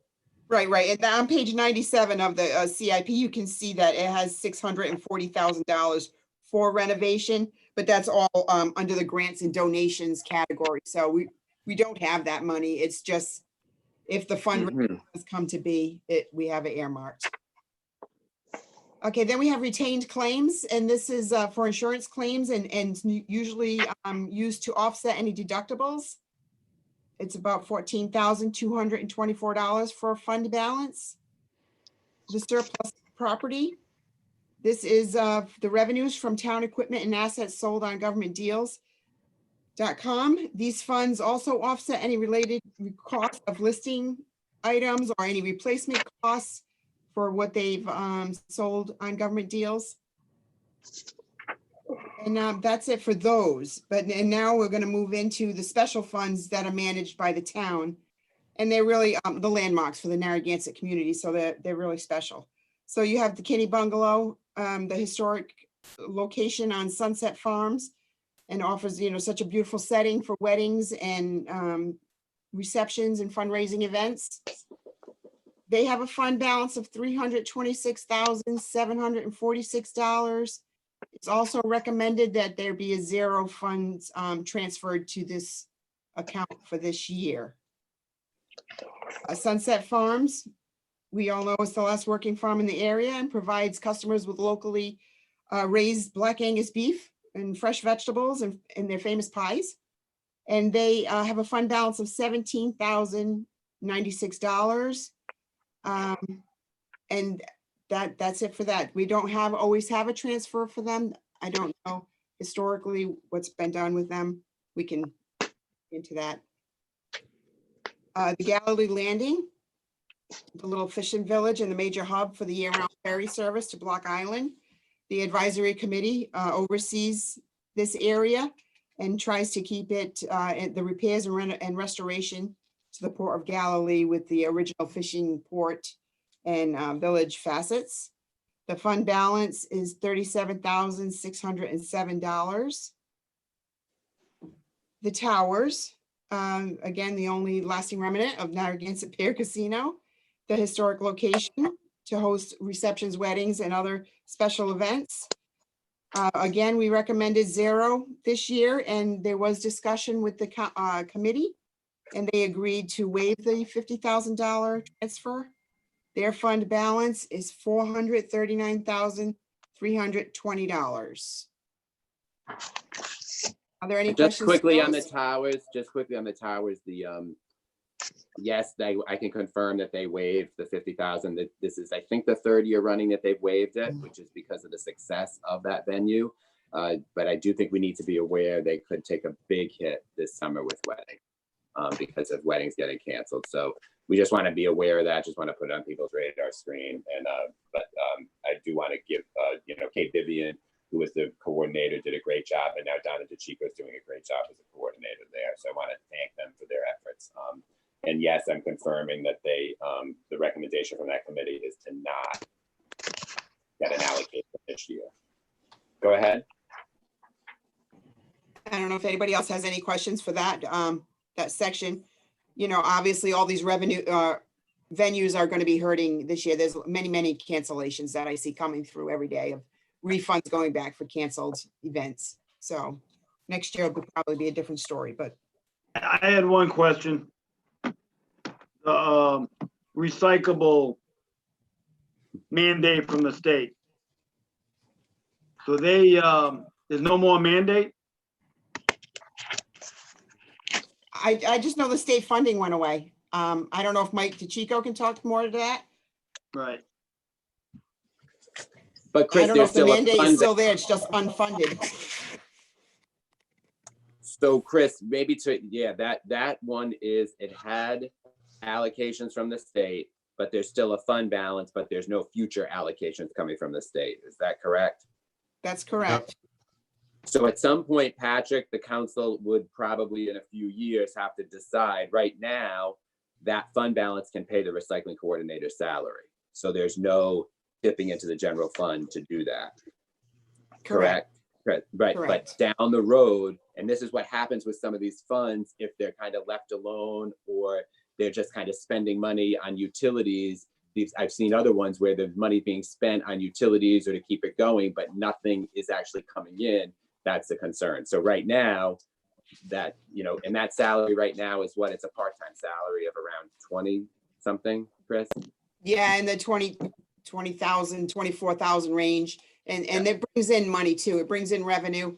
Right. And on page 97 of the CIP, you can see that it has $640,000 for renovation, but that's all under the grants and donations category. So we don't have that money. It's just if the fundraiser has come to be, we have it earmarked. Okay, then we have retained claims, and this is for insurance claims and usually used to offset any deductibles. It's about $14,224 for a fund balance. The surplus property. This is the revenues from town equipment and assets sold on government deals.com. These funds also offset any related costs of listing items or any replacement costs for what they've sold on government deals. And that's it for those. And now we're going to move into the special funds that are managed by the town. And they're really the landmarks for the Narragansett community. So they're really special. So you have the Kinney Bungalow, the historic location on Sunset Farms, and offers, such a beautiful setting for weddings and receptions and fundraising events. They have a fund balance of $326,746. It's also recommended that there be a zero funds transferred to this account for this year. Sunset Farms, we all know is the last working farm in the area and provides customers with locally raised Black Angus beef and fresh vegetables and their famous pies. And they have a fund balance of $17,096. And that's it for that. We don't always have a transfer for them. I don't know historically what's been done with them. We can get into that. The Galilee Landing, the little fishing village and the major hub for the year-round ferry service to Block Island. The advisory committee oversees this area and tries to keep it the repairs and restoration to the Port of Galilee with the original fishing port and village facets. The fund balance is $37,607. The towers, again, the only lasting remnant of Narragansett Pier Casino, the historic location to host receptions, weddings, and other special events. Again, we recommended zero this year, and there was discussion with the committee, and they agreed to waive the $50,000 transfer. Their fund balance is $439,320. Are there any Just questions? quickly for on the us? towers, yes, I can confirm that they waived the 50,000. That this is, I think, the third year running that they've waived it, which is because of the success of that venue. But I do think we need to be aware they could take a big hit this summer with weddings because of weddings getting canceled. So we just want to be aware of that. Just want to put it on people's radar screen. And but I do want to give Kate Vivian, who was the coordinator, did a great job, and now Donna DeChico is doing a great job as a coordinator there. So I want to thank them for their efforts. And yes, I'm confirming that the recommendation from that committee is to not get an allocation this year. Go ahead. I don't know if anybody else has any questions for that, that section. Obviously all these revenue venues are going to be hurting this year. There's many cancellations that I see coming through every day of refunds going back for canceled events. So next year will probably be a different story, but. I had one question. The recyclable mandate from the state. So there's no more mandate? I just know the state funding went away. I don't know if Mike DeChico can talk more to that. Right. But I Chris, don't know there's if the still a mandate is fund. still there. It's just unfunded. So Chris, maybe that one is, it had allocations from the state, but there's still a fund balance, but there's no future allocations coming from the state. Is that correct? That's correct. So at some point, Patrick, the council would probably in a few years have to decide. Right now, that fund balance can pay the recycling coordinator's salary. So there's no dipping into the general fund to do that. Correct. Right. Correct. But down the road, and this is what happens with some of these funds, if they're kind of left alone or they're just kind of spending money on utilities. I've seen other ones where the money being spent on utilities or to keep it going, but nothing is actually coming in. That's the concern. So right now, that, and that salary right now is what? It's a part-time salary of around 20 something, Chris? Yeah, in the 20, 20,000, 24,000 range. And it brings in money too. It brings in revenue.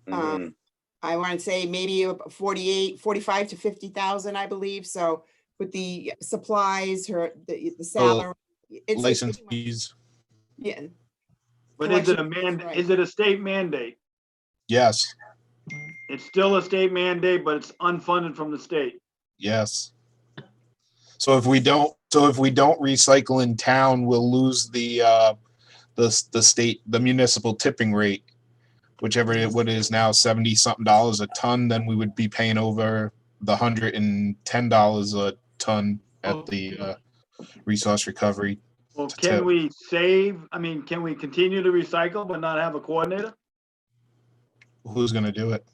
Mhm. I want to say maybe 45 to 50,000, I believe. So with the supplies, the salary. it's License pretty much- fees. Yeah, But is it a Collection, man, right. is it a state mandate? Yes, It's still a state mandate, but it's unfunded from the state. yes. So if we don't recycle in town, we'll lose the state, the municipal tipping rate, whichever what it is now, 70 something dollars a ton, then we would be paying over the $110 a ton at the resource recovery. Well, To can tip. we save, I mean, can we continue to recycle but not have a coordinator? Who's gonna do it?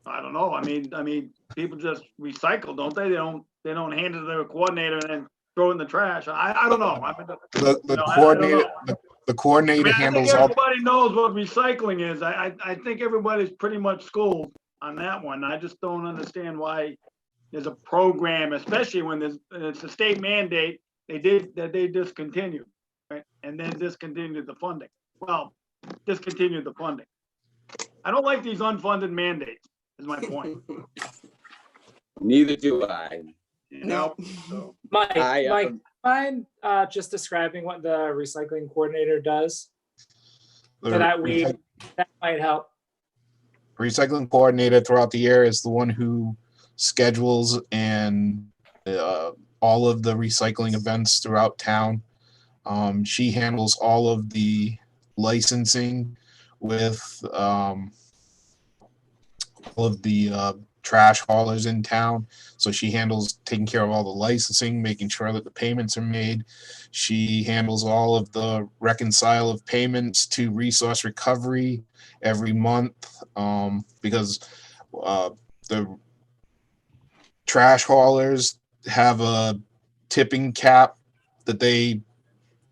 I don't know. I mean, people just recycle, don't they? They don't hand it to their coordinator and then throw it in the trash. I don't know. The No, I don't coordinator, know. the I coordinator mean, I think handles all. everybody knows what recycling is. I think everybody's pretty much schooled on that one. I just don't understand why there's a program, especially when it's a state mandate, they discontinued, right? And then discontinued the funding. Well, discontinued the funding. I don't like these unfunded mandates, is my point. Neither do I. You know? No. So, Mike, I, Mike, mind just describing what the recycling coordinator does? The So that might help. recycling coordinator throughout the year is the one who schedules and all of the recycling events throughout town. She handles all of the licensing with all of the trash haulers in town. So she handles taking care of all the licensing, making sure that the payments are made. She handles all of the reconcile of payments to resource recovery every month, because the trash haulers have a tipping cap that they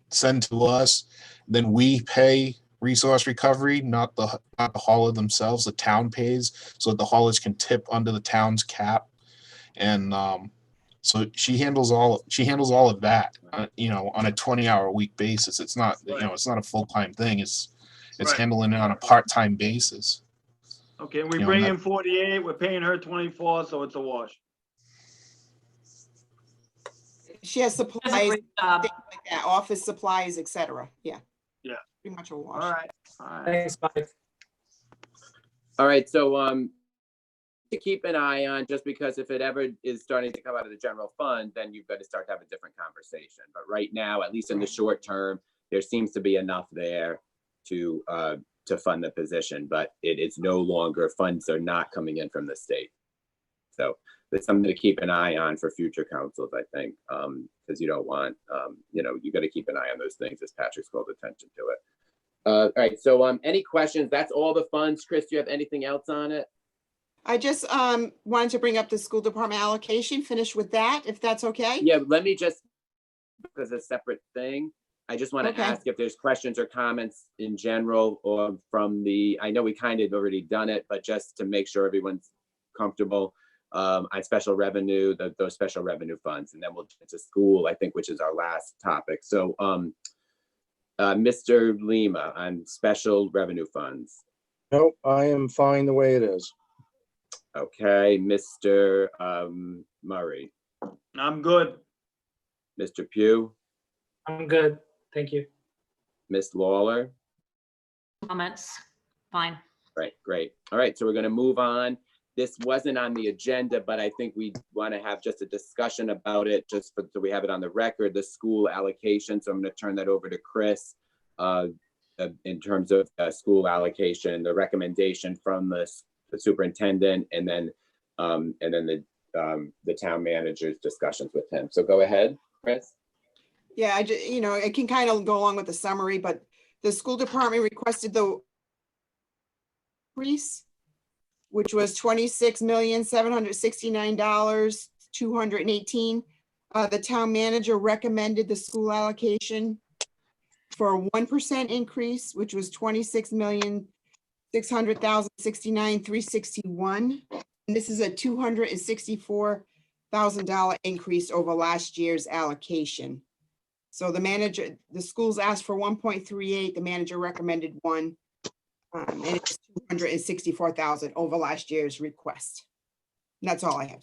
send to us. Then we pay resource recovery, not the hauler themselves. The town pays so that the haulers can tip under the town's cap. And so she handles all of that, on a 20-hour a week basis. It's not, it's not a full-time thing. It's Right. handling it on a part-time basis. okay, we You know, bring that- in 48, we're paying her 24, so it's a wash. She has Does a supplies, great job. things like that, office supplies, etc. Yeah. Yeah. Pretty much a All wash. right, all right. Thanks, Mike. All right, so to keep an eye on, just because if it ever is starting to come out of the general fund, then you've got to start to have a different conversation. But right now, at least in the short term, there seems to be enough there to fund the position, but it's no longer, funds are not coming in from the state. So it's something to keep an eye on for future councils, I think, because you don't want, you got to keep an eye on those things, as Patrick's called attention to it. All right, so any questions? That's all the funds. Chris, do you have anything else on it? I just wanted to bring up the school department allocation, finish with that, if that's okay. Yeah, let me just, because it's a separate thing, I just want to Okay. ask if there's questions or comments in general or from I know we kind of already done it, but just to make sure everyone's comfortable on special revenue, those special revenue funds, and then we'll get to school, I think, which is our last topic. So Mr. Lima on special revenue funds. Nope, I am fine the way it is. Okay, Mr. Murray, I'm good. Mr. Pugh, I'm good. Thank you. Ms. Lawler. Comments? Fine. Right, great. All right, so we're going to move on. This wasn't on the agenda, but I think we want to have just a discussion about it, just so we have it on the record, the school allocation. So I'm going to turn that over to Chris in terms of school allocation, the recommendation from the superintendent, and then the town manager's discussions with him. So go ahead, Chris. Yeah, it can kind of go along with the summary, but the school department requested the increase, which was $26,769,218. The town manager recommended the school allocation for a 1% increase, which was $26,600,069,361. And this is a $264,000 increase over last year's allocation. So the schools asked for 1.38, the manager recommended 1. And it's 264,000 over last year's request. And that's all I have.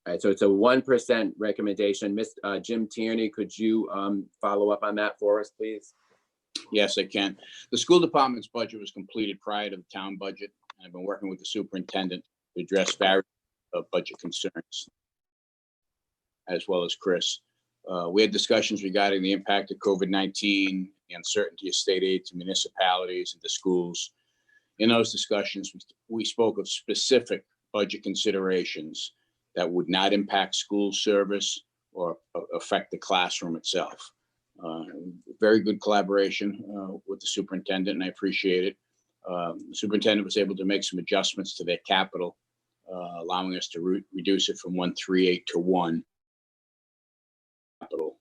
All right, so it's a 1% recommendation. Jim Tierney, could you follow up on that for us, please? Yes, I can. The school department's budget was completed prior to the town budget. I've been working with the superintendent to address various budget concerns, as well as Chris. We had discussions regarding the impact of COVID-19, the uncertainty of state aid to municipalities and to schools. In those discussions, we spoke of specific budget considerations that would not impact school service or affect the classroom itself. Very good collaboration with the superintendent, and I appreciate it. The superintendent was able to make some adjustments to their capital, allowing us to reduce it from 138 to 1 capital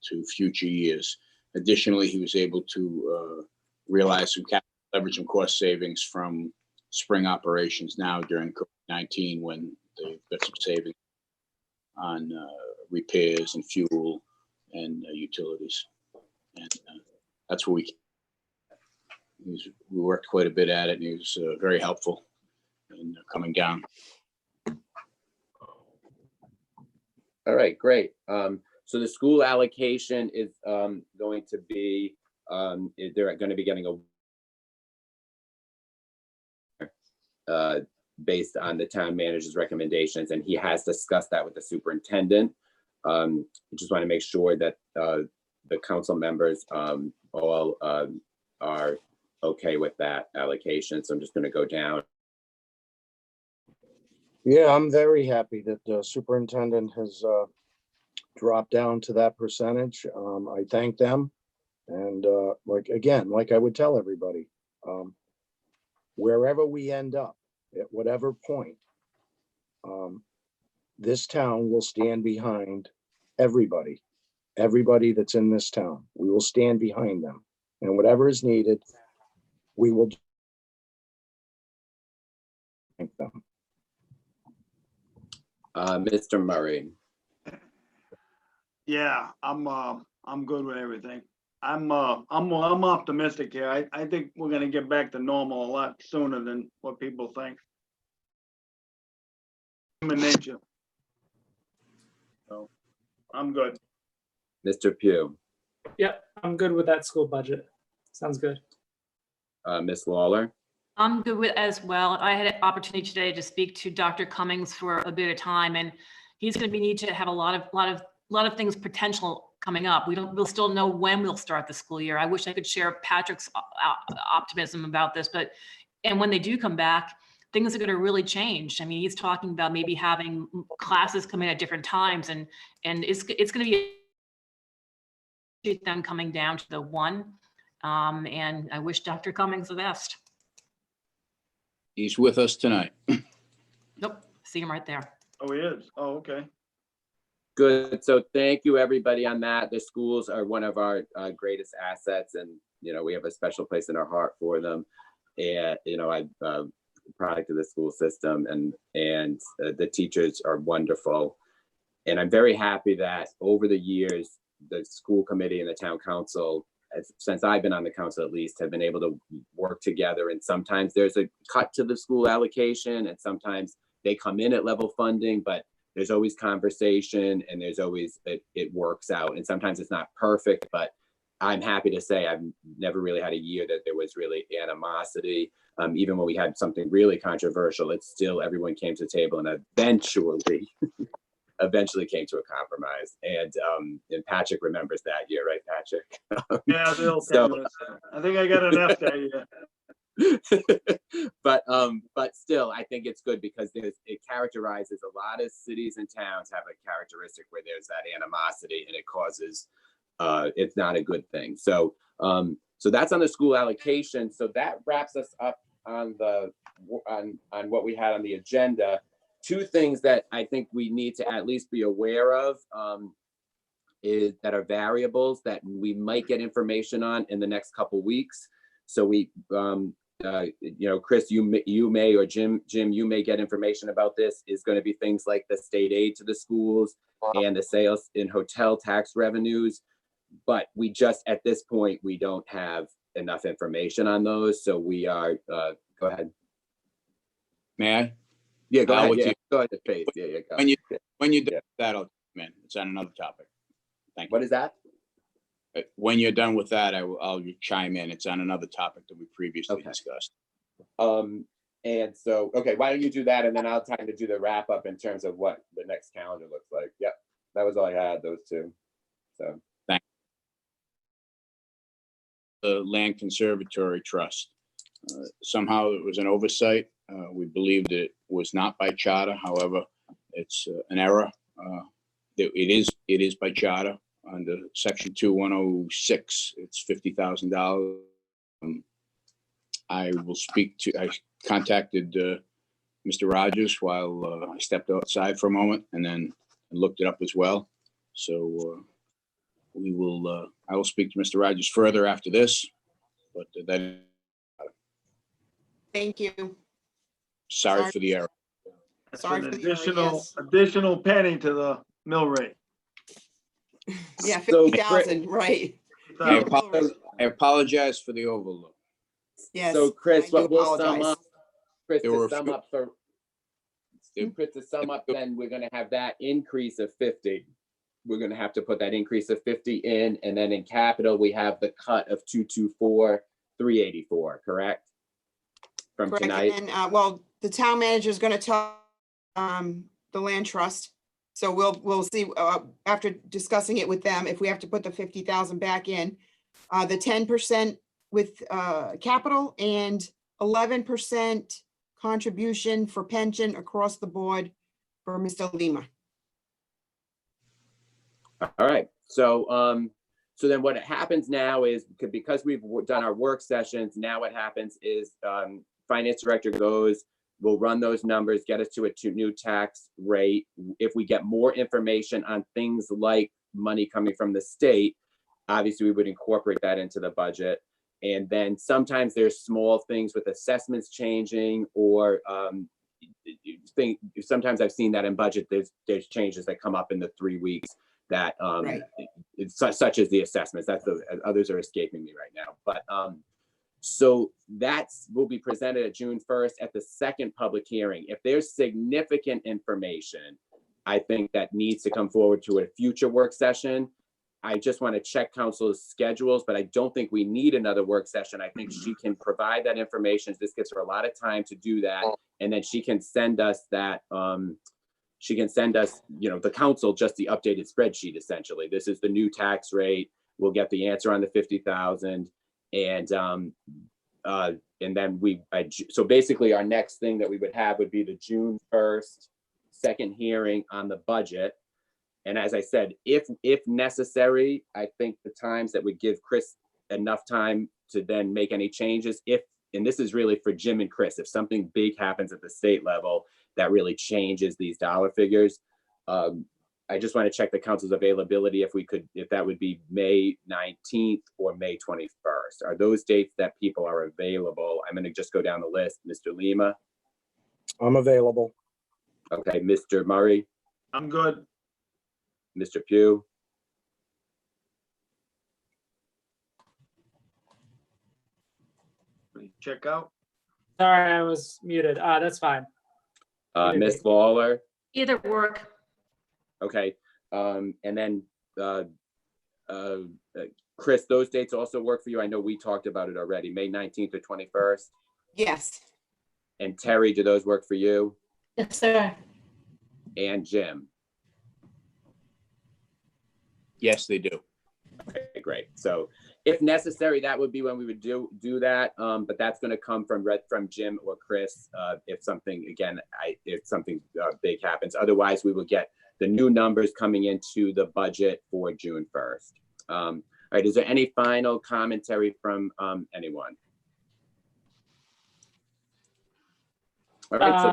to future years. Additionally, he was able to realize some capital leverage and cost savings from spring operations now during COVID-19, when they've got some savings on repairs and fuel and utilities. And that's what we worked quite a bit at it, and he was very helpful in coming down. All right, great. So the school allocation is going to be, they're going to be getting a based on the town manager's recommendations, and he has discussed that with the superintendent. I just want to make sure that the council members all are okay with that allocation. So I'm just going to go down. Yeah, I'm very happy that the superintendent has dropped down to that percentage. I thank them. And like I would tell everybody, wherever we end up, at whatever point, this town will stand behind everybody that's in this town. We will stand behind them, and whatever is needed, we will thank them. Mr. Murray. Yeah, I'm good with everything. I'm optimistic here. I think we're gonna get back to normal a lot sooner than what people think. Human nature. So I'm good. Mr. Pugh. Yep, I'm good with that school budget. Sounds good. Ms. Lawler. I'm good with as well. I had an opportunity today to speak to Dr. Cummings for a bit of time, and he's going to need to have a lot of things potential coming up. We'll still know when we'll start the school year. I wish I could share Patrick's optimism about this, and when they do come back, things are going to really change. I mean, he's talking about maybe having classes come in at different times, and it's going to be them coming down to the 1. And I wish Dr. Cummings the best. He's with us tonight. Nope, see him right there. Oh, he is. Oh, okay. Good. So thank you, everybody, on that. The schools are one of our greatest assets, and we have a special place in our heart for them. And I'm a product of the school system, and the teachers are wonderful. And I'm very happy that over the years, the school committee and the town council, since I've been on the council at least, have been able to work together. And sometimes there's a cut to the school allocation, and sometimes they come in at level funding, but there's always conversation, and there's always, it works out. And sometimes it's not perfect, but I'm happy to say I've never really had a year that there was really animosity. Even when we had something really controversial, it's still, everyone came to the table and eventually came to a compromise. And Patrick remembers that year, right, Patrick? Yeah, I think I got an F that year. But still, I think it's good because it characterizes a lot of cities and towns have a characteristic where there's that animosity, and it causes it's not a good thing. So that's on the school allocation. So that wraps us up on what we had on the agenda. Two things that I think we need to at least be aware of is that are variables that we might get information on in the next couple weeks. So we, Chris, you may, or Jim, you may get information about this, is going to be things like the state aid to the schools and the sales in hotel tax revenues. But we just, at this point, we don't have enough information on those, so we are, go ahead. May I? Yeah, go ahead, with yeah, you. go ahead, Pace, yeah, go. When you're done Yeah. with that, I'll come in. It's on another topic. Thank you. What is that? When you're done with that, I'll chime in. It's on another topic that we previously Okay. discussed. And so, okay, why don't you do that, and then I'll try to do the wrap up in terms of what the next calendar looks like. Yep, that was all I had, those two. So, The Land Conservatory Trust. Somehow it was an oversight. We believed it was not by charter. However, it's an error. It is by charter under section 2106. It's $50,000. I contacted Mr. Rogers while I stepped outside for a moment and then looked it up as well. So I will speak to Mr. Rogers further after this, but that, Thank you. sorry for the error. That's Sorry an for the error, yes. additional penny to the mill rate. Yeah, So, 50,000, right. I So, apologize for the overlook. Yes. so Chris, I do what we'll sum apologize. up, Chris, There were to a sum few- up for, Chris, to sum up, then we're gonna have that increase of 50. We're gonna have to put that increase of 50 in, and then in capital, we have the cut of 224,384, correct? From Correct. tonight. And well, the town manager is going to tell the land trust. So we'll see after discussing it with them, if we have to put the 50,000 back in, the 10% with capital and 11% contribution for pension across the board for Mr. Lima. All right, so then what happens now is, because we've done our work sessions, now what happens is finance director goes, we'll run those numbers, get us to a new tax rate. If we get more information on things like money coming from the state, obviously we would incorporate that into the budget. And then sometimes there's small things with assessments changing, or sometimes I've seen that in budget, there's changes that come up in the 3 weeks that Right. it's such as the assessments. That's the others are escaping me right now. But so that's will be presented at June 1st at the second public hearing. If there's significant information, I think that needs to come forward to a future work session. I just want to check council's schedules, but I don't think we need another work session. I think she can provide that information. This gives her a lot of time to do that. And then she can send us that, she can send us, the council, just the updated spreadsheet, essentially. This is the new tax rate. We'll get the answer on the 50,000. And then so basically our next thing that we would have would be the June 1st second hearing on the budget. And as I said, if necessary, I think the times that would give Chris enough time to then make any changes, and this is really for Jim and Chris, if something big happens at the state level that really changes these dollar figures, I just want to check the council's availability if that would be May 19th or May 21st. Are those dates that people are available? I'm going to just go down the list. Mr. Lima. I'm available. Okay, Mr. Murray, I'm good. Mr. Pugh, Check out. Sorry, I was muted. That's fine. Ms. Lawler. Either work. Okay, and then Chris, those dates also work for you? I know we talked about it already, May 19th or 21st. Yes. And Terry, do those work for you? Yes, sir. And Jim? Yes, they do. Okay, great. So if necessary, that would be when we would do that. But that's going to come from Jim or Chris if something, again, if something big happens. Otherwise, we will get the new numbers coming into the budget for June 1st. All right, is there any final commentary from anyone? All right, so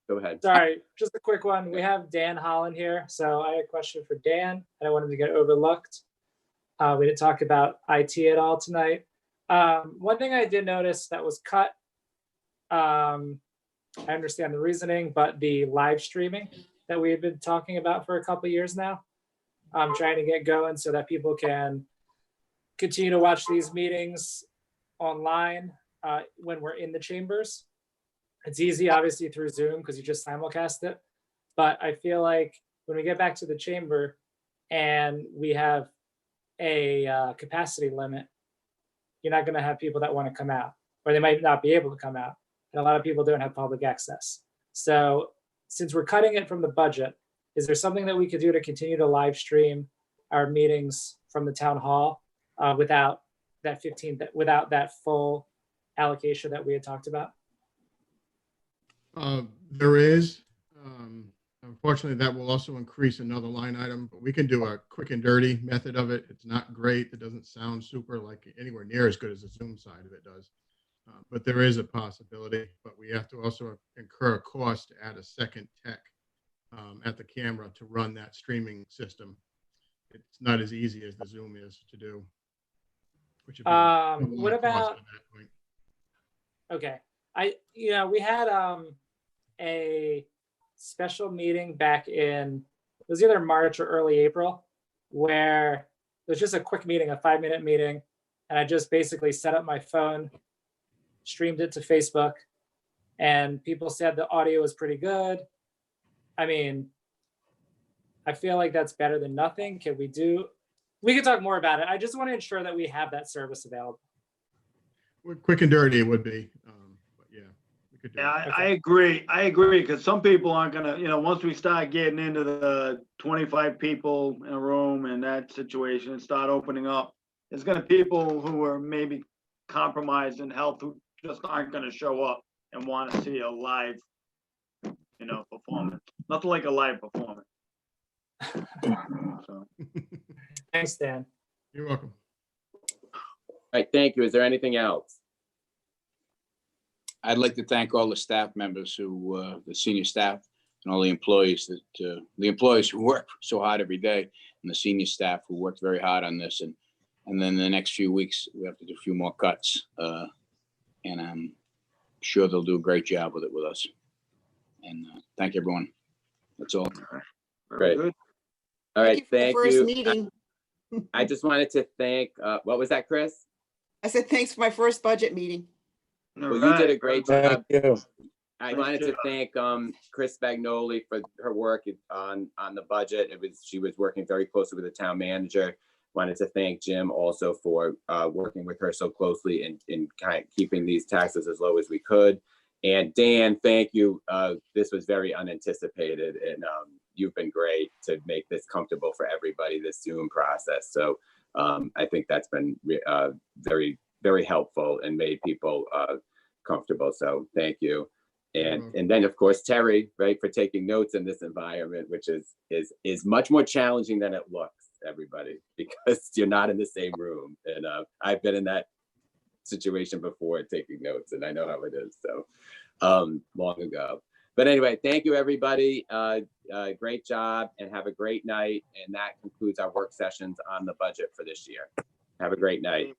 go ahead. Sorry, just a quick one. We have Dan Holland here. So I had a question for Dan. I don't want him to get overlooked. We didn't talk about IT at all tonight. One thing I did notice that was cut, I understand the reasoning, but the live streaming that we have been talking about for a couple of years now, trying to get going so that people can continue to watch these meetings online when we're in the chambers. It's easy, obviously, through Zoom because you just simulcast it. But I feel like when we get back to the chamber and we have a capacity limit, you're not going to have people that want to come out, or they might not be able to come out. And a lot of people don't have public access. So since we're cutting it from the budget, is there something that we could do to continue to live stream our meetings from the town hall without that full allocation that we had talked about? There is. Unfortunately, that will also increase another line item, but we can do a quick and dirty method of it. It's not great. It doesn't sound super like anywhere near as good as the Zoom side of it does. But there is a possibility, but we have to also incur a cost to add a second tech at the camera to run that streaming system. It's not as easy as the Zoom is to do. Which would be What about, at that point. okay, we had a special meeting back in, it was either March or early April, where it was just a quick meeting, a 5-minute meeting. And I just basically set up my phone, streamed it to Facebook, and people said the audio was pretty good. I mean, I feel like that's better than nothing. We could talk more about it. I just want to ensure that we have that service available. Quick and dirty it would be. But yeah, we could do Yeah, it. I agree. I agree, because some people aren't gonna, once we start getting into the 25 people in a room and that situation and start opening up, there's gonna be people who are maybe compromised in health who just aren't gonna show up and want to see a live, performance. Nothing like a live performance. So. Thanks, Dan. You're welcome. All right, thank you. Is there anything else? I'd like to thank all the staff members who, the senior staff and all the employees who work so hard every day, and the senior staff who worked very hard on this. And then the next few weeks, we have to do a few more cuts. And I'm sure they'll do a great job with it with us. And thank everyone. That's all. Great. Good. All right, for the thank first you. meeting. I just wanted to thank, what was that, Chris? I said, thanks for my first budget meeting. Well, you did a great job. Thank you. I Great wanted to job. thank Chris Spagnoli for her work on the budget. She was working very closely with the town manager. Wanted to thank Jim also for working with her so closely in kind of keeping these taxes as low as we could. And Dan, thank you. This was very unanticipated, and you've been great to make this comfortable for everybody, this Zoom process. So I think that's been very, very helpful and made people comfortable. So thank you. And then of course, Terry, right, for taking notes in this environment, which is much more challenging than it looks, everybody, because you're not in the same room. And I've been in that situation before, taking notes, and I know how it is. So long ago. But anyway, thank you, everybody. Great job, and have a great night. And that concludes our work sessions on the budget for this year. Have a great night.